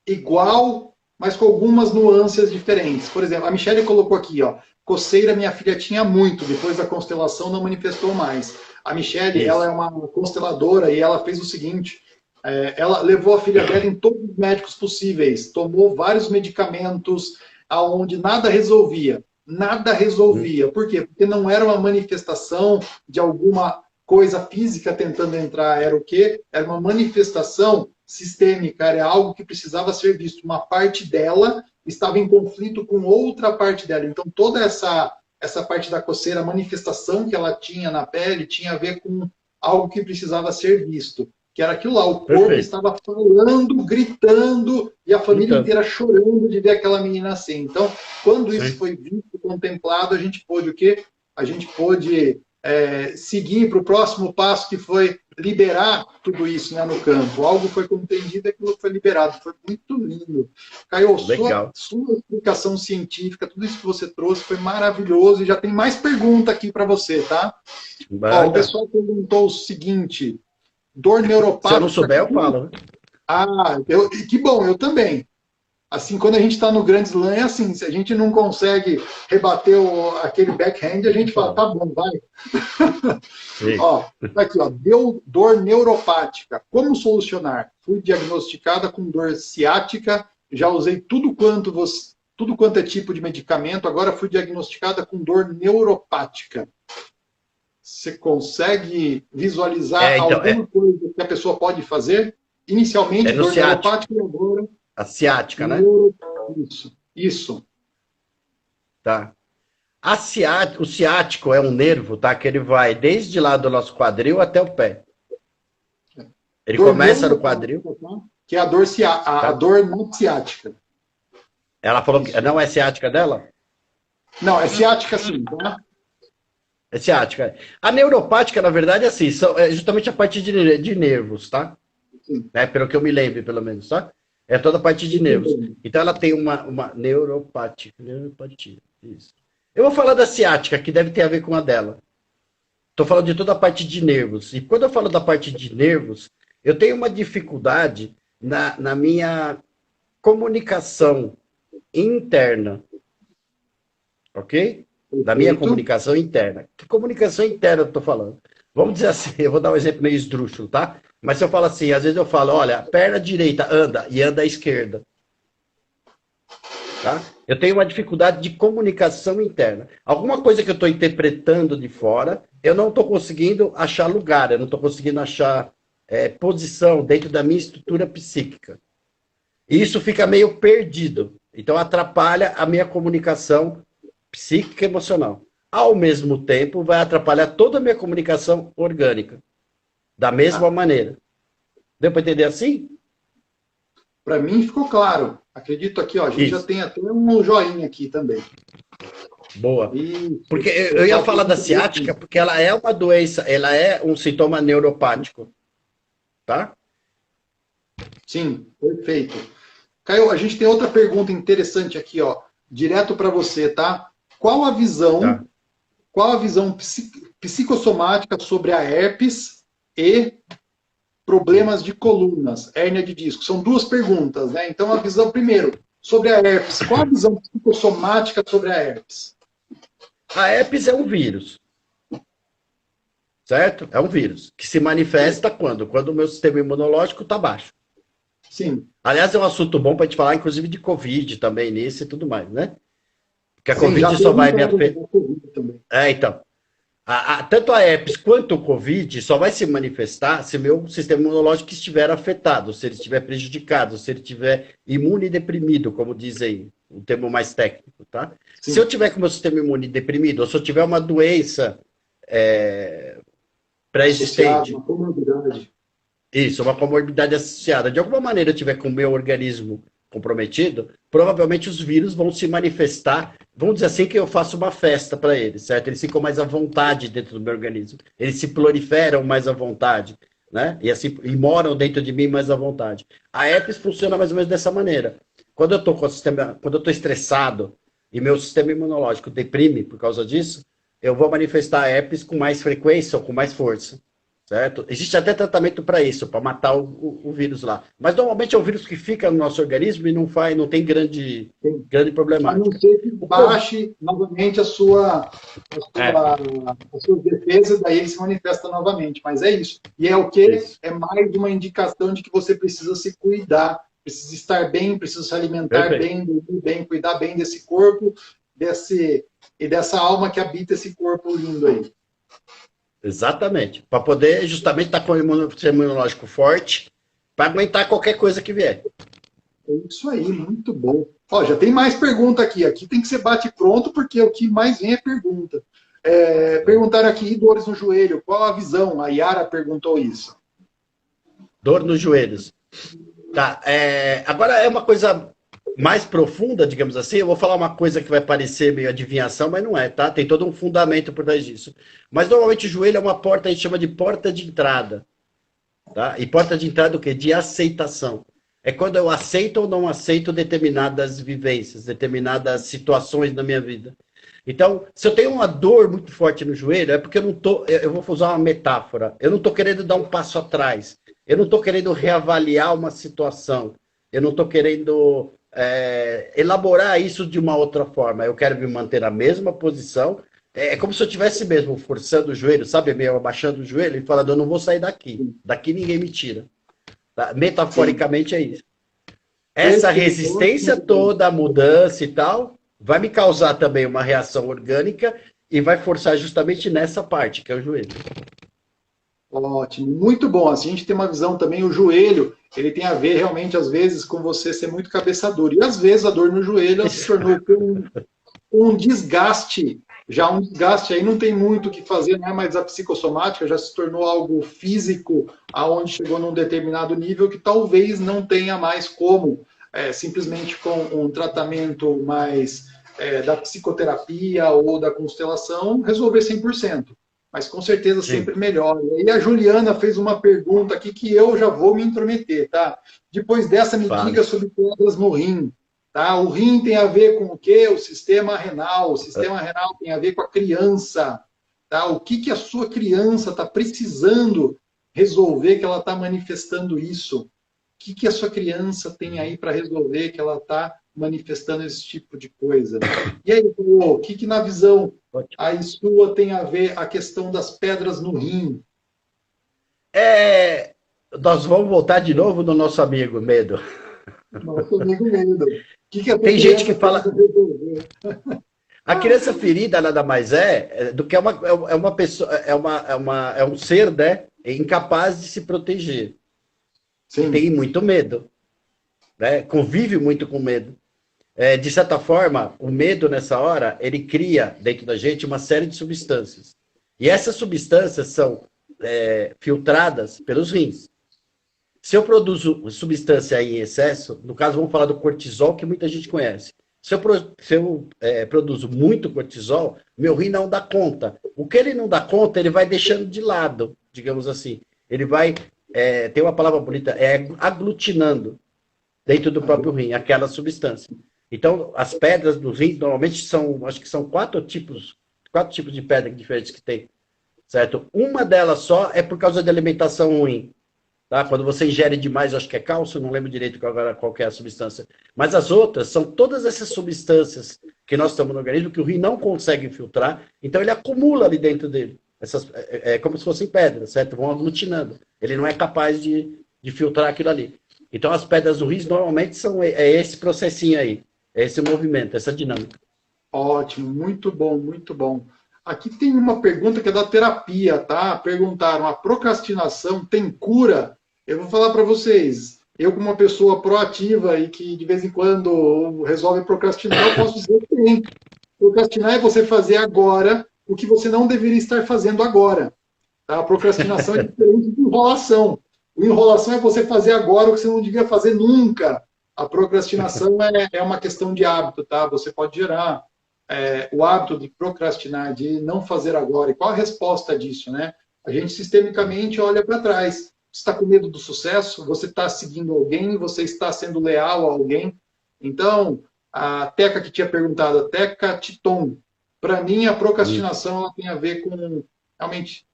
igual, mas com algumas nuances diferentes. Por exemplo, a Michelle colocou aqui, ó, coceira minha filha tinha muito, depois da constelação não manifestou mais. A Michelle, ela é uma consteladora e ela fez o seguinte, ela levou a filha dela em todos os médicos possíveis, tomou vários medicamentos, aonde nada resolvia. Nada resolvia. Por quê? Porque não era uma manifestação de alguma coisa física tentando entrar. Era o quê? Era uma manifestação sistêmica, era algo que precisava ser visto. Uma parte dela estava em conflito com outra parte dela. Então, toda essa parte da coceira, a manifestação que ela tinha na pele, tinha a ver com algo que precisava ser visto. Que era aquilo lá, o corpo estava falando, gritando, e a família inteira chorando de ver aquela menina assim. Então, quando isso foi visto, contemplado, a gente pôde o quê? A gente pôde seguir para o próximo passo, que foi liberar tudo isso, né, no campo. Algo foi compreendido e aquilo foi liberado. Foi muito lindo. Caio, sua explicação científica, tudo isso que você trouxe foi maravilhoso, e já tem mais pergunta aqui para você, tá? Ó, o pessoal perguntou o seguinte... Dor neuropática. Se eu não souber, eu falo. Né? Que bom, eu também. Assim, quando a gente está no Grand Slam, é assim, se a gente não consegue rebater aquele backhand, a gente fala, tá bom, vai. Ó, tá aqui, ó, deu dor neuropática. Como solucionar? Fui diagnosticada com dor ciática, já usei tudo quanto é tipo de medicamento, agora fui diagnosticada com dor neuropática. Você consegue visualizar alguma coisa que a pessoa pode fazer? Inicialmente, dor neuropática e agora... A ciática, né? Isso. Tá. O ciático é um nervo, tá? Que ele vai desde lá do nosso quadril até o pé. Ele começa no quadril. Que é a dor, a dor não ciática. Ela falou que não é ciática dela? Não, é ciática sim, tá? É ciática. A neuropática, na verdade, é assim, é justamente a parte de nervos, tá? É, pelo que eu me lembro, pelo menos, tá? É toda a parte de nervos. Então ela tem uma neuropatia. Isso. Eu vou falar da ciática, que deve ter a ver com a dela. Estou falando de toda a parte de nervos. E quando eu falo da parte de nervos, eu tenho uma dificuldade na minha comunicação interna. Ok? Da minha comunicação interna. Que comunicação interna eu estou falando? Vamos dizer assim, eu vou dar um exemplo meio esdrúxulo, tá? Mas se eu falo assim, às vezes eu falo, olha, perna direita anda e anda à esquerda. Tá? Eu tenho uma dificuldade de comunicação interna. Alguma coisa que eu estou interpretando de fora, eu não estou conseguindo achar lugar, eu não estou conseguindo achar posição dentro da minha estrutura psíquica. E isso fica meio perdido. Então atrapalha a minha comunicação psíquica e emocional. Ao mesmo tempo, vai atrapalhar toda a minha comunicação orgânica. Da mesma maneira. Deu para entender assim? Para mim ficou claro. Acredito aqui, ó, a gente já tem até um joinha aqui também. Boa. Porque eu ia falar da ciática, porque ela é uma doença, ela é um sintoma neuropático. Tá? Sim, perfeito. Caio, a gente tem outra pergunta interessante aqui, ó, direto para você, tá? Qual a visão psicossomática sobre a herpes e problemas de colunas, hérnia de disco? São duas perguntas, né? Então, a visão, primeiro, sobre a herpes. Qual a visão psicossomática sobre a herpes? A herpes é um vírus. Certo? É um vírus que se manifesta quando? Quando o meu sistema imunológico está baixo. Sim. Aliás, é um assunto bom para a gente falar, inclusive, de Covid também, nisso e tudo mais, né? Porque a Covid só vai me afetar. Então. Tanto a herpes quanto o Covid só vai se manifestar se meu sistema imunológico estiver afetado, se ele estiver prejudicado, se ele estiver imunodeprimido, como dizem o termo mais técnico, tá? Sim. Se eu tiver com o meu sistema imune deprimido, ou se eu tiver uma doença pré-existente. Uma comorbidade. Isso, uma comorbidade associada. De alguma maneira eu tiver com o meu organismo comprometido, provavelmente os vírus vão se manifestar. Vamos dizer assim que eu faço uma festa para eles, certo? Eles ficam mais à vontade dentro do meu organismo. Eles se proliferam mais à vontade, né? E moram dentro de mim mais à vontade. A herpes funciona mais ou menos dessa maneira. Quando eu estou estressado e meu sistema imunológico deprime por causa disso, eu vou manifestar a herpes com mais frequência ou com mais força. Certo? Existe até tratamento para isso, para matar o vírus lá. Mas normalmente é um vírus que fica no nosso organismo e não tem grande problemática. A não ser que baixe novamente as suas defesas, daí ele se manifesta novamente. Mas é isso. E é o que? Isso. É mais uma indicação de que você precisa se cuidar, precisa estar bem, precisa se alimentar bem, dormir bem, cuidar bem desse corpo e dessa alma que habita esse corpo lindo aí. Exatamente. Para poder justamente estar com o sistema imunológico forte, para aguentar qualquer coisa que vier. É isso aí, muito bom. Ó, já tem mais pergunta aqui. Aqui tem que ser bate pronto, porque o que mais vem é pergunta. Perguntaram aqui, dores no joelho, qual a visão? A Yara perguntou isso. Dor nos joelhos. Tá. Agora é uma coisa mais profunda, digamos assim. Eu vou falar uma coisa que vai parecer meio adivinhação, mas não é, tá? Tem todo um fundamento por trás disso. Mas normalmente o joelho é uma porta, a gente chama de porta de entrada. Tá? E porta de entrada o quê? De aceitação. É quando eu aceito ou não aceito determinadas vivências, determinadas situações na minha vida. Então, se eu tenho uma dor muito forte no joelho, é porque eu vou usar uma metáfora, eu não estou querendo dar um passo atrás, eu não estou querendo reavaliar uma situação, eu não estou querendo elaborar isso de uma outra forma. Eu quero me manter na mesma posição. É como se eu estivesse mesmo forçando o joelho, sabe? Meio abaixando o joelho e falando, eu não vou sair daqui. Daqui ninguém me tira. Tá? Metaforicamente é isso. Essa resistência toda, a mudança e tal, vai me causar também uma reação orgânica e vai forçar justamente nessa parte, que é o joelho. Ótimo, muito bom. Assim, a gente tem uma visão também, o joelho, ele tem a ver realmente, às vezes, com você ser muito cabeçador. E às vezes a dor no joelho ela se tornou um desgaste, já um desgaste, aí não tem muito o que fazer, não é mais a psicossomática, já se tornou algo físico, aonde chegou num determinado nível que talvez não tenha mais como, simplesmente com um tratamento mais da psicoterapia ou da constelação, resolver 100%. Mas com certeza sempre melhor. E aí a Juliana fez uma pergunta aqui que eu já vou me intrometer, tá? Depois dessa, me diga sobre pedras no rim. Tá? O rim tem a ver com o quê? O sistema renal. O sistema renal tem a ver com a criança. Tá? O que a sua criança está precisando resolver que ela está manifestando isso? O que a sua criança tem aí para resolver que ela está manifestando esse tipo de coisa? E aí, o que na visão aí sua tem a ver a questão das pedras no rim? Nós vamos voltar de novo no nosso amigo Medo. Nosso amigo Medo. Tem gente que fala... A criança ferida nada mais do que uma pessoa, é um ser, né, incapaz de se proteger. Sim. Tem muito medo, né? Convive muito com medo. De certa forma, o medo nessa hora, ele cria dentro da gente uma série de substâncias. E essas substâncias são filtradas pelos rins. Se eu produzo substância em excesso, no caso vamos falar do cortisol, que muita gente conhece. Se eu produzo muito cortisol, meu rim não dá conta. O que ele não dá conta, ele vai deixando de lado, digamos assim. Ele vai, tem uma palavra bonita, aglutinando dentro do próprio rim, aquela substância. Então, as pedras do rim, normalmente acho que são quatro tipos de pedra diferentes que tem, certo? Uma delas só é por causa de alimentação ruim. Tá? Quando você ingere demais, acho que é cálcio, não lembro direito qual que é a substância. Mas as outras são todas essas substâncias que nós estamos no organismo, que o rim não consegue filtrar, então ele acumula ali dentro dele. É como se fossem pedras, certo? Vão aglutinando. Ele não é capaz de filtrar aquilo ali. Então as pedras do rim normalmente são esse processinho aí, esse movimento, essa dinâmica. Ótimo, muito bom, muito bom. Aqui tem uma pergunta que é da terapia, tá? Perguntaram, a procrastinação tem cura? Eu vou falar para vocês, eu como uma pessoa proativa e que de vez em quando resolve procrastinar, eu posso dizer que tem. Procrastinar é você fazer agora o que você não deveria estar fazendo agora. Tá? A procrastinação é diferente de enrolação. A enrolação é você fazer agora o que você não devia fazer nunca. A procrastinação é uma questão de hábito, tá? Você pode gerar o hábito de procrastinar, de não fazer agora. E qual a resposta disso, né? A gente sistemicamente olha para trás. Você está com medo do sucesso? Você está seguindo alguém? Você está sendo leal a alguém? Então, a Teca que tinha perguntado, a Teca Titon, para mim a procrastinação ela tem a ver com realmente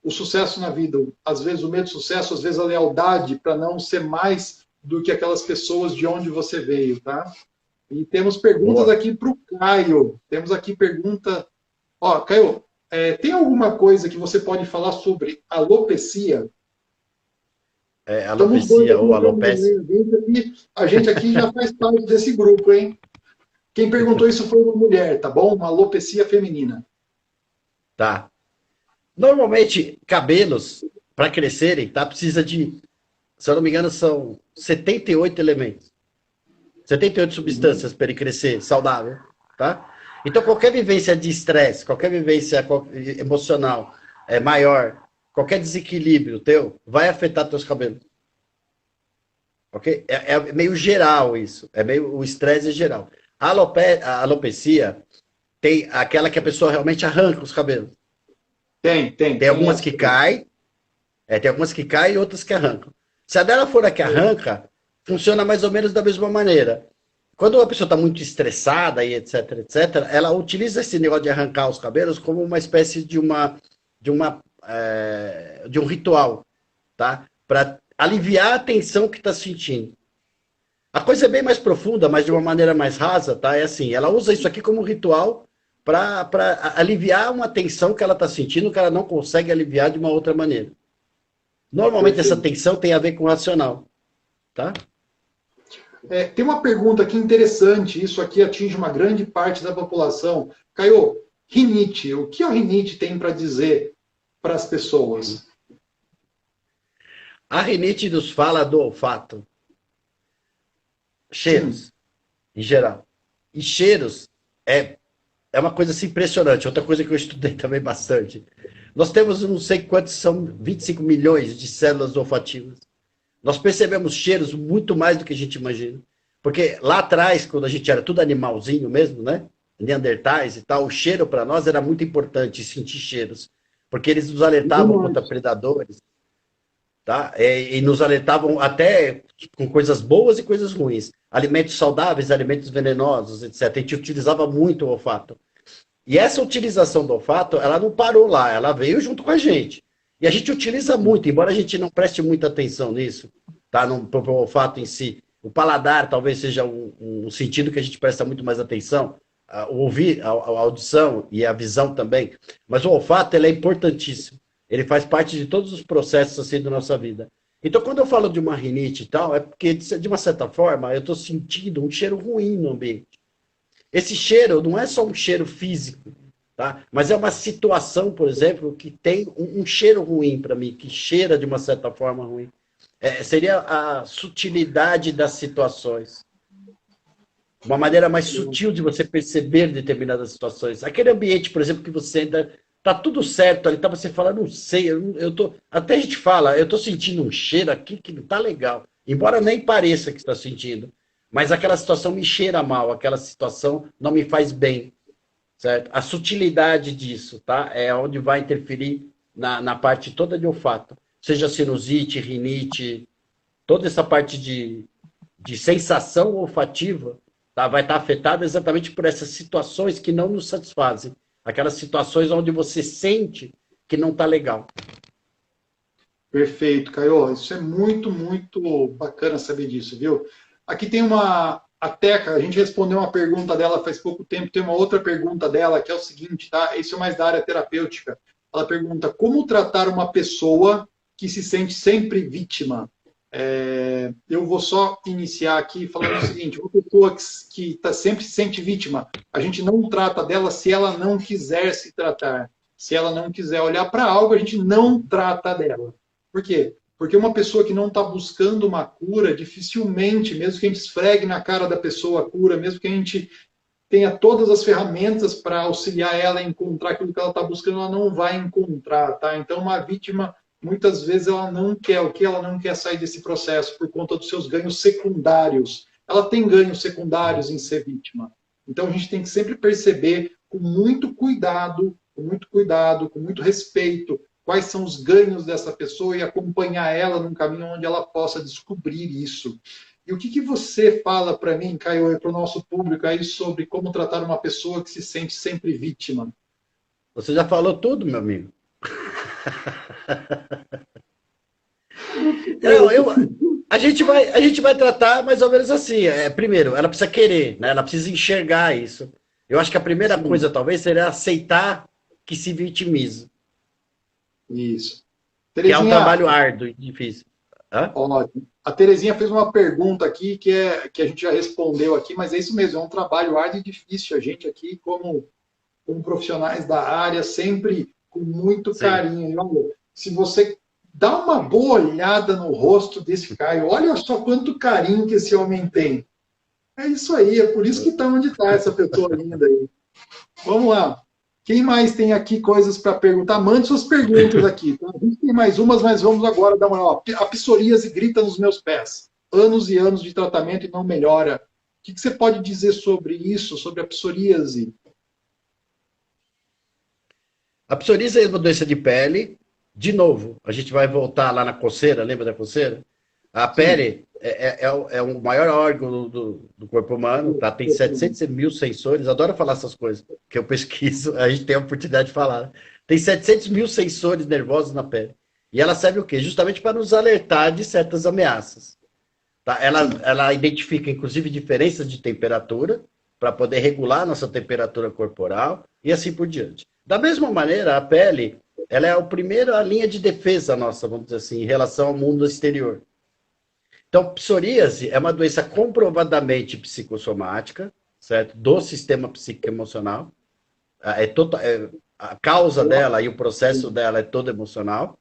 o sucesso na vida. Às vezes o medo do sucesso, às vezes a lealdade para não ser mais do que aquelas pessoas de onde você veio, tá? E temos perguntas aqui para o Caio. Temos aqui pergunta... Ó, Caio, tem alguma coisa que você pode falar sobre alopecia? Alopecia ou alopecia. A gente aqui já faz parte desse grupo, hein? Quem perguntou isso foi uma mulher, tá bom? Uma alopecia feminina. Tá. Normalmente, cabelos, para crescerem, tá? Precisa de, se eu não me engano, são 78 elementos. 78 substâncias para ele crescer saudável, tá? Então, qualquer vivência de estresse, qualquer vivência emocional maior, qualquer desequilíbrio teu, vai afetar teus cabelos. Ok? É meio geral isso. O estresse é geral. A alopecia tem aquela que a pessoa realmente arranca os cabelos. Tem algumas que caem. Tem algumas que caem e outras que arrancam. Se a dela for a que arranca, funciona mais ou menos da mesma maneira. Quando a pessoa está muito estressada e etc, etc, ela utiliza esse negócio de arrancar os cabelos como uma espécie de um ritual, tá? Para aliviar a tensão que está sentindo. A coisa é bem mais profunda, mas de uma maneira mais rasa, tá? É assim, ela usa isso aqui como um ritual para aliviar uma tensão que ela está sentindo, que ela não consegue aliviar de uma outra maneira. Normalmente essa Perfeito. tensão tem a ver com o racional, tá? Tem uma pergunta aqui interessante, isso aqui atinge uma grande parte da população. Caio, rinite, o que a rinite tem para dizer para as pessoas? A rinite nos fala do olfato, Sim, cheiros, em geral. E cheiros é uma coisa assim, impressionante. Outra coisa que eu estudei também bastante. Nós temos, não sei quantos são, 25 milhões de células olfativas. Nós percebemos cheiros muito mais do que a gente imagina. Porque lá atrás, quando a gente era tudo animalzinho mesmo, né? Neandertais e tal, o cheiro para nós era muito importante, sentir cheiros. Porque eles nos alertavam contra demais. predadores, tá? E nos alertavam até com coisas boas e coisas ruins. Alimentos saudáveis, alimentos venenosos, etc. A gente utilizava muito o olfato. E essa utilização do olfato, ela não parou lá, ela veio junto com a gente. E a gente utiliza muito, embora a gente não preste muita atenção nisso, tá? Pro olfato em si. O paladar talvez seja um sentido que a gente presta muito mais atenção, o ouvir, a audição e a visão também. Mas o olfato, ele é importantíssimo. Ele faz parte de todos os processos assim da nossa vida. Então, quando eu falo de uma rinite e tal, é porque, de uma certa forma, eu estou sentindo um cheiro ruim no ambiente. Esse cheiro não é só um cheiro físico, tá? Mas é uma situação, por exemplo, que tem um cheiro ruim para mim, que cheira de uma certa forma ruim. Seria a sutilidade das situações. Uma maneira mais sutil de você perceber determinadas situações. Aquele ambiente, por exemplo, que você ainda tá tudo certo ali, tá você fala, não sei, eu tô, até a gente fala, eu tô sentindo um cheiro aqui que não tá legal. Embora nem pareça que está sentindo, mas aquela situação me cheira mal, aquela situação não me faz bem, certo? A sutilidade disso, tá? É onde vai interferir na parte toda de olfato. Seja sinusite, rinite, toda essa parte de sensação olfativa, tá? Vai estar afetada exatamente por essas situações que não nos satisfazem. Aquelas situações onde você sente que não está legal. Perfeito, Caio. Isso é muito, muito bacana saber disso, viu? Aqui tem a Teca, a gente respondeu uma pergunta dela faz pouco tempo, tem uma outra pergunta dela que é o seguinte, tá? Isso é mais da área terapêutica. Ela pergunta como tratar uma pessoa que se sente sempre vítima. Eu vou só iniciar aqui falando o seguinte: uma pessoa que sempre se sente vítima, a gente não trata dela se ela não quiser se tratar. Se ela não quiser olhar para algo, a gente não trata dela. Por quê? Porque uma pessoa que não está buscando uma cura, dificilmente, mesmo que a gente esfregue na cara da pessoa a cura, mesmo que a gente tenha todas as ferramentas para auxiliar ela a encontrar aquilo que ela está buscando, ela não vai encontrar, tá? Então, uma vítima, muitas vezes, ela não quer. O que ela não quer sair desse processo por conta dos seus ganhos secundários. Ela tem ganhos secundários em ser vítima. Então, a gente tem que sempre perceber com muito cuidado, com muito respeito, quais são os ganhos dessa pessoa e acompanhar ela num caminho onde ela possa descobrir isso. E o que você fala para mim, Caio, e para o nosso público aí sobre como tratar uma pessoa que se sente sempre vítima? Você já falou tudo, meu amigo. Não, a gente vai tratar mais ou menos assim. Primeiro, ela precisa querer, né? Ela precisa enxergar isso. Eu acho que a primeira Sim, coisa, talvez, seria aceitar que se vitimiza, isso. que é um Terezinha, trabalho árduo e difícil. Hã? ótimo. A Terezinha fez uma pergunta aqui que a gente já respondeu aqui, mas é isso mesmo, é um trabalho árduo e difícil. A gente aqui, como profissionais da área, sempre com muito Sim. carinho. E olha, se você dá uma boa olhada no rosto desse Caio, olha só quanto carinho que esse homem tem. É isso aí, é por isso que está onde está essa pessoa linda aí. Vamos lá. Quem mais tem aqui coisas para perguntar? Mande suas perguntas aqui. Tá? A gente tem mais umas, mas vamos agora dar uma. Ó, a psoríase grita nos meus pés. Anos e anos de tratamento e não melhora. O que você pode dizer sobre isso, sobre a psoríase? A psoríase é uma doença de pele. De novo, a gente vai voltar lá na coceira, lembra da coceira? A Sim. pele é o maior órgão do corpo humano, tá? Tem 700 mil sensores. Adoro falar essas coisas, que eu pesquiso, a gente tem a oportunidade de falar. Tem 700 mil sensores nervosos na pele. E ela serve o quê? Justamente para nos alertar de certas ameaças. Tá? Ela identifica, inclusive, diferenças de temperatura para poder regular a nossa temperatura corporal e assim por diante. Da mesma maneira, a pele, ela é a primeira linha de defesa nossa, vamos dizer assim, em relação ao mundo exterior. Então, psoríase é uma doença comprovadamente psicossomática, certo? Do sistema psicoemocional. A causa dela e o processo dela é todo emocional.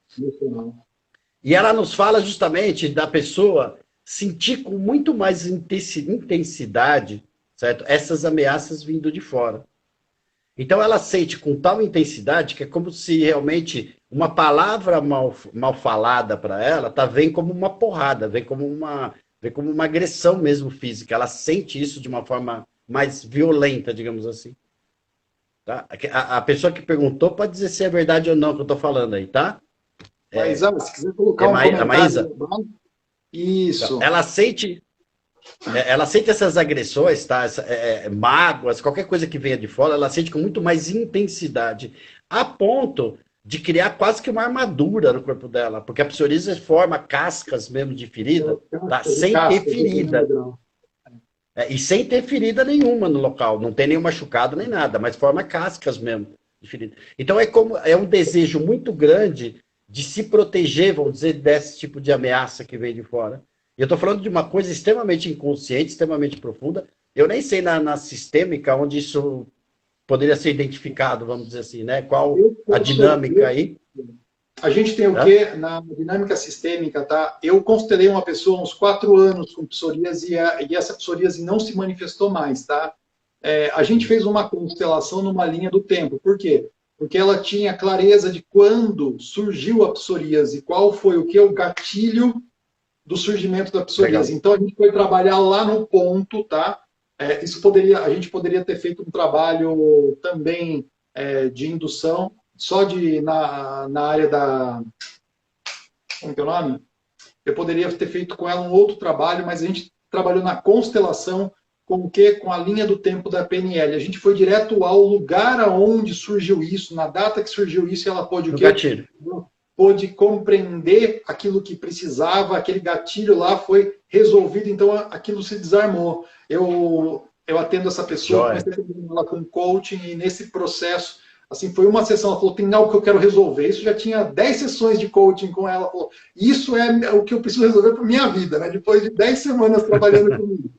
E ela nos fala justamente da pessoa sentir com muito mais intensidade, certo? Essas ameaças vindo de fora. Então ela sente com tal intensidade que é como se realmente uma palavra mal falada para ela vem como uma porrada, vem como uma agressão mesmo física. Ela sente isso de uma forma mais violenta, digamos assim. Tá? A pessoa que perguntou pode dizer se é verdade ou não que eu estou falando aí, tá? Maísa, se quiser colocar um comentário. Maísa? Isso. Ela sente essas agressões, tá? Mágoas, qualquer coisa que venha de fora, ela sente com muito mais intensidade, a ponto de criar quase que uma armadura no corpo dela, porque a psoríase forma cascas mesmo de ferida, tá? Sem ter ferida. E sem ter ferida nenhuma no local, não tem nenhum machucado nem nada, mas forma cascas mesmo de ferida. Então é um desejo muito grande de se proteger, vamos dizer, desse tipo de ameaça que vem de fora. E eu estou falando de uma coisa extremamente inconsciente, extremamente profunda. Eu nem sei na sistêmica onde isso poderia ser identificado, vamos dizer assim, né? Qual a dinâmica aí? A gente tem o quê? Na dinâmica sistêmica, tá? Eu considerei uma pessoa uns 4 anos com psoríase e essa psoríase não se manifestou mais, tá? A gente fez uma constelação numa linha do tempo. Por quê? Porque ela tinha clareza de quando surgiu a psoríase, qual foi o gatilho do surgimento da psoríase. Legal. Então a gente foi trabalhar lá no ponto, tá? A gente poderia ter feito um trabalho também de indução, só na área da... Como que é o nome? Eu poderia ter feito com ela um outro trabalho, mas a gente trabalhou na constelação com o quê? Com a linha do tempo da PNL. A gente foi direto ao lugar aonde surgiu isso, na data que surgiu isso, e ela pôde o quê? Gatilho. Pôde compreender aquilo que precisava, aquele gatilho lá foi resolvido, então aquilo se desarmou. Eu atendo essa pessoa, comecei a atender ela com coaching, e nesse processo, assim, foi uma sessão, ela falou, tem algo que eu quero resolver. Isso já tinha 10 sessões de coaching com ela, falou, isso é o que eu preciso resolver para minha vida, né? Depois de 10 semanas trabalhando comigo.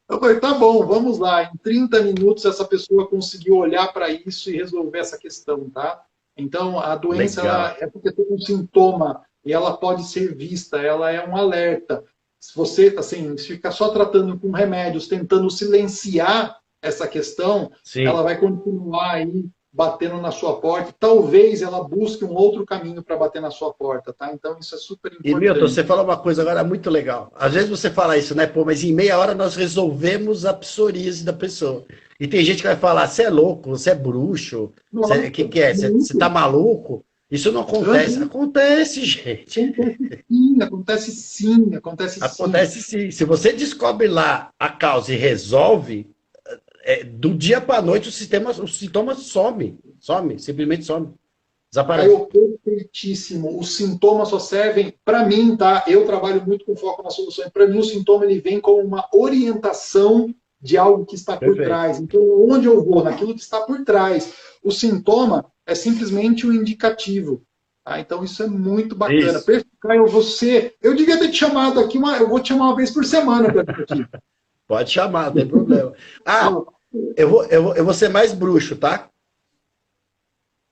Eu falei, tá bom, vamos lá. Em 30 minutos essa pessoa conseguiu olhar para isso e resolver essa questão, tá? Então, a doença é porque tem um sintoma e ela pode ser vista, ela é um alerta. Se você, assim, se ficar só tratando com remédios, tentando silenciar essa questão, sim, ela vai continuar aí batendo na sua porta. Talvez ela busque um outro caminho para bater na sua porta, tá? Então, isso é super importante. E, Milton, você falou uma coisa agora muito legal. Às vezes você fala isso, né? Pô, mas em meia hora nós resolvemos a psoríase da pessoa. E tem gente que vai falar, você é louco, você é bruxo, o que é? Você tá maluco? Isso não acontece. Acontece, gente. Acontece sim. Acontece sim. Se você descobre lá a causa e resolve, do dia para a noite os sintomas somem, simplesmente some. Desaparece. Perfeitíssimo. Os sintomas só servem, para mim, tá? Eu trabalho muito com foco nas soluções. Para mim, o sintoma ele vem como uma orientação de algo que está por trás. Então, onde eu vou? Naquilo que está por trás. O sintoma é simplesmente um indicativo. Tá? Então, isso é muito bacana. Caio, eu devia ter te chamado aqui, eu vou te chamar uma vez por semana para vir aqui. Pode chamar, não tem problema. Eu vou ser mais bruxo, tá?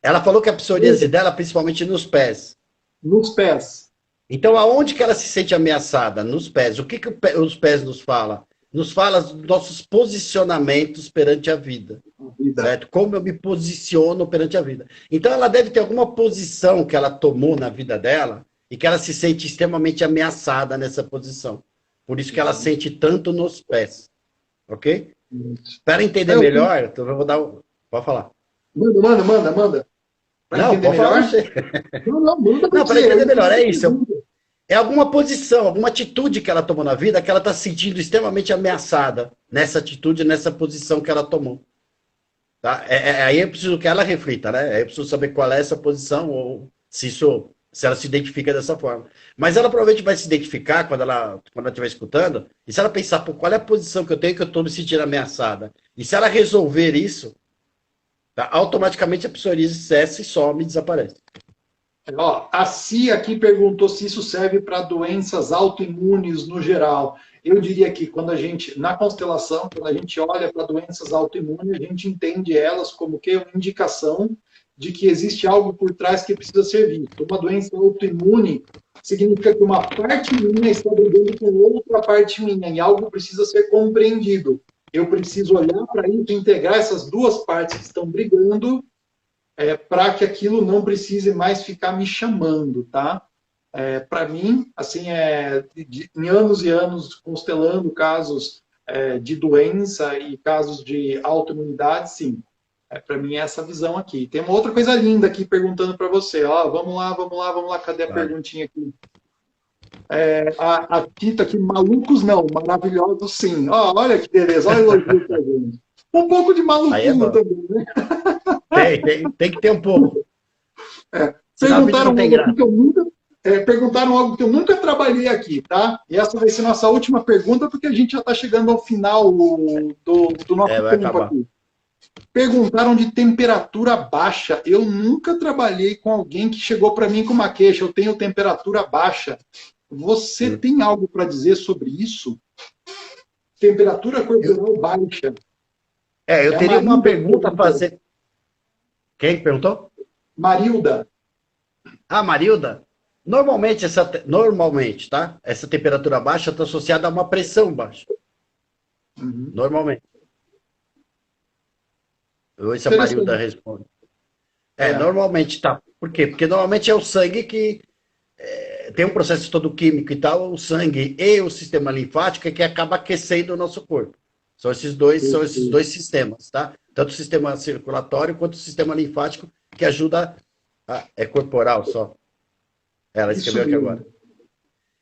Ela falou que a psoríase dela, principalmente nos pés. Nos pés. Então, aonde que ela se sente ameaçada? Nos pés. O que os pés nos falam? Nos fala dos nossos posicionamentos perante a vida. Certo? Como eu me posiciono perante a vida. Então, ela deve ter alguma posição que ela tomou na vida dela e que ela se sente extremamente ameaçada nessa posição. Por isso que ela sente tanto nos pés. Ok? Para entender melhor, então eu vou dar... Pode falar. Manda. Não, pode falar você. Manda. Não, para entender melhor, é isso. É alguma posição, alguma atitude que ela tomou na vida que ela está se sentindo extremamente ameaçada nessa atitude, nessa posição que ela tomou. Tá? Aí é preciso que ela reflita, né? Aí é preciso saber qual é essa posição, ou se isso se ela se identifica dessa forma. Mas ela provavelmente vai se identificar quando ela estiver escutando, e se ela pensar, pô, qual é a posição que eu tenho que eu estou me sentindo ameaçada? E se ela resolver isso, tá, automaticamente a psoríase cessa e some e desaparece. Ó, a Cia aqui perguntou se isso serve para doenças autoimunes no geral. Eu diria que quando a gente, na constelação, quando a gente olha para doenças autoimunes, a gente entende elas como que uma indicação de que existe algo por trás que precisa ser visto. Uma doença autoimune significa que uma parte minha está brigando com outra parte minha e algo precisa ser compreendido. Eu preciso olhar para isso e integrar essas duas partes que estão brigando para que aquilo não precise mais ficar me chamando, tá? Para mim, assim, em anos e anos constelando casos de doença e casos de autoimunidade, sim. Para mim é essa visão aqui. Tem uma outra coisa linda aqui perguntando para você. Ó, vamos lá. Cadê a perguntinha aqui? A Tita aqui, malucos não, maravilhosos sim. Ó, olha que beleza, olha o elogio pra gente. Um pouco de maluquinho também, né? Tem que ter um pouco. Perguntaram algo que eu nunca trabalhei aqui, tá? E essa vai ser nossa última pergunta, porque a gente já está chegando ao final do nosso tempo acabar aqui. Perguntaram de temperatura baixa. Eu nunca trabalhei com alguém que chegou para mim com uma queixa. Eu tenho temperatura baixa. Você tem algo para dizer sobre isso? Temperatura corporal baixa. Eu teria uma pergunta a fazer. Quem perguntou? Marilda. Ah, Marilda. Normalmente, tá? Essa temperatura baixa está associada a uma pressão baixa. Normalmente. Vou ver se a Marilda responde. Normalmente tá. Por quê? Porque normalmente é o sangue que tem um processo todo químico e tal, o sangue e o sistema linfático é que acaba aquecendo o nosso corpo. São esses dois sistemas, tá? Tanto o sistema circulatório quanto o sistema linfático que ajuda é corporal só. Ela escreveu aqui agora.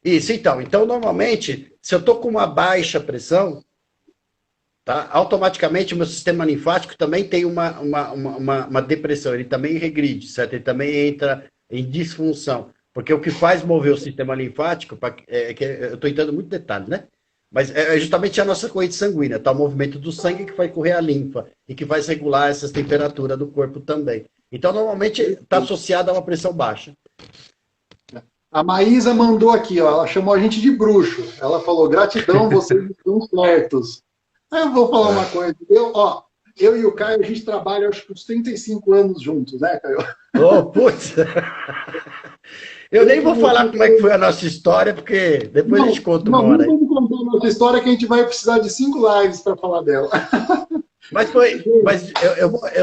Isso, então. Então, normalmente, se eu tô com uma baixa pressão, tá? Automaticamente o meu sistema linfático também tem uma depressão, ele também regride, certo? Ele também entra em disfunção. Porque o que faz mover o sistema linfático, que eu estou entrando muito detalhe, né? Mas é justamente a nossa corrente sanguínea, tá? O movimento do sangue que vai correr a linfa e que vai regular essas temperaturas do corpo também. Então, normalmente, está associado a uma pressão baixa. A Maísa mandou aqui, ó, ela chamou a gente de bruxo. Ela falou, gratidão, vocês estão certos. Aí eu vou falar uma coisa. Eu e o Caio, a gente trabalha, acho que uns 35 anos juntos, né, Caio? Oh, putz! Eu nem vou falar como é que foi a nossa história, porque depois a gente conta uma hora. Não vamos contar a nossa história, que a gente vai precisar de 5 lives para falar dela. Mas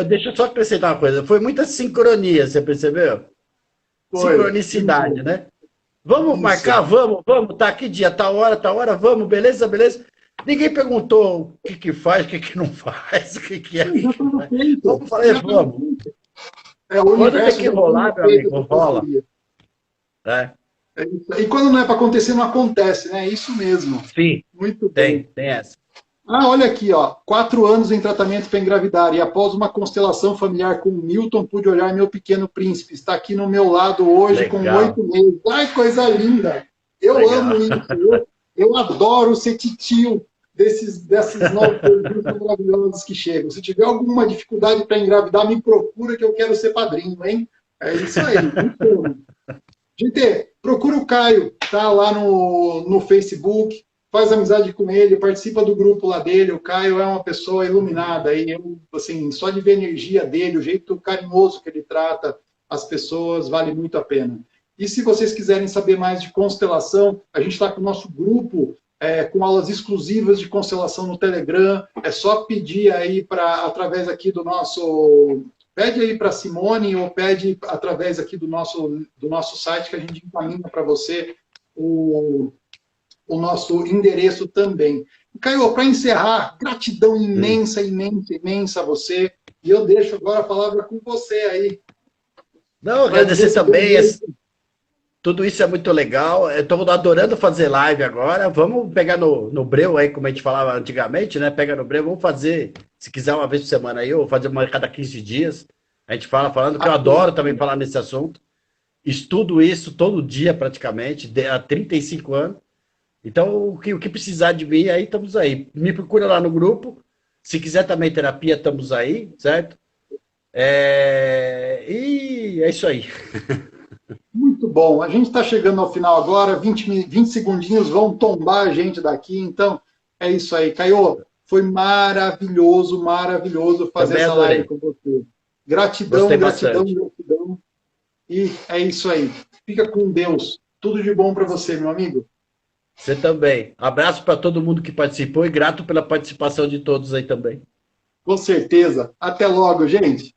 deixa eu só acrescentar uma coisa. Foi muita sincronia, você percebeu? Sincronicidade, né? Vamos marcar, vamos, tá que dia, tá hora, vamos, beleza? Ninguém perguntou o que faz, o que não faz, o que é. Vamos falar, vamos. Quando tem que rolar, meu amigo, rola. E quando não é para acontecer, não acontece, né? É isso mesmo. Sim, muito bem. Tem essa. Olha aqui, ó, 4 anos em tratamento para engravidar e após uma constelação familiar com o Milton, pude olhar meu pequeno príncipe. Está aqui no meu lado hoje. Legal. Com 8 meses. Ai, coisa linda! Eu Legal. Amo isso. Eu adoro ser titio desses novos produtos maravilhosos que chegam. Se tiver alguma dificuldade para engravidar, me procura que eu quero ser padrinho, hein? É isso aí. Gente, procura o Caio, tá lá no Facebook. Faz amizade com ele, participa do grupo lá dele. O Caio é uma pessoa iluminada. E eu, assim, só de ver a energia dele, o jeito carinhoso que ele trata as pessoas, vale muito a pena. E se vocês quiserem saber mais de constelação, a gente está com o nosso grupo com aulas exclusivas de constelação no Telegram. É só pedir aí através aqui do nosso... Pede aí para a Simone ou pede através aqui do nosso site que a gente encaminha para você o nosso endereço também. Caio, para encerrar, gratidão imensa a você. E eu deixo agora a palavra com você aí. Não, agradecer também. Tudo isso é muito legal. Estou adorando fazer live agora. Vamos pegar no breu aí, como a gente falava antigamente, né? Pega no breu, vamos fazer, se quiser, uma vez por semana aí, ou fazer uma a cada 15 dias. A gente falando, que eu adoro também falar nesse assunto. estudo isso todo dia praticamente, há 35 anos. Então, o que precisar de mim, aí estamos aí. Me procura lá no grupo. Se quiser também terapia, estamos aí, certo? E é isso aí. Muito bom. A gente está chegando ao final agora, 20 segundinhos vão tombar a gente daqui, então é isso aí. Caio, foi maravilhoso, maravilhoso fazer Também essa adorei. live com você. Gratidão, Gostei gratidão, bastante. gratidão. E é isso aí. Fica com Deus. Tudo de bom para você, meu amigo. Você também. Abraço para todo mundo que participou e grato pela participação de todos aí também. Com certeza. Até logo, gente.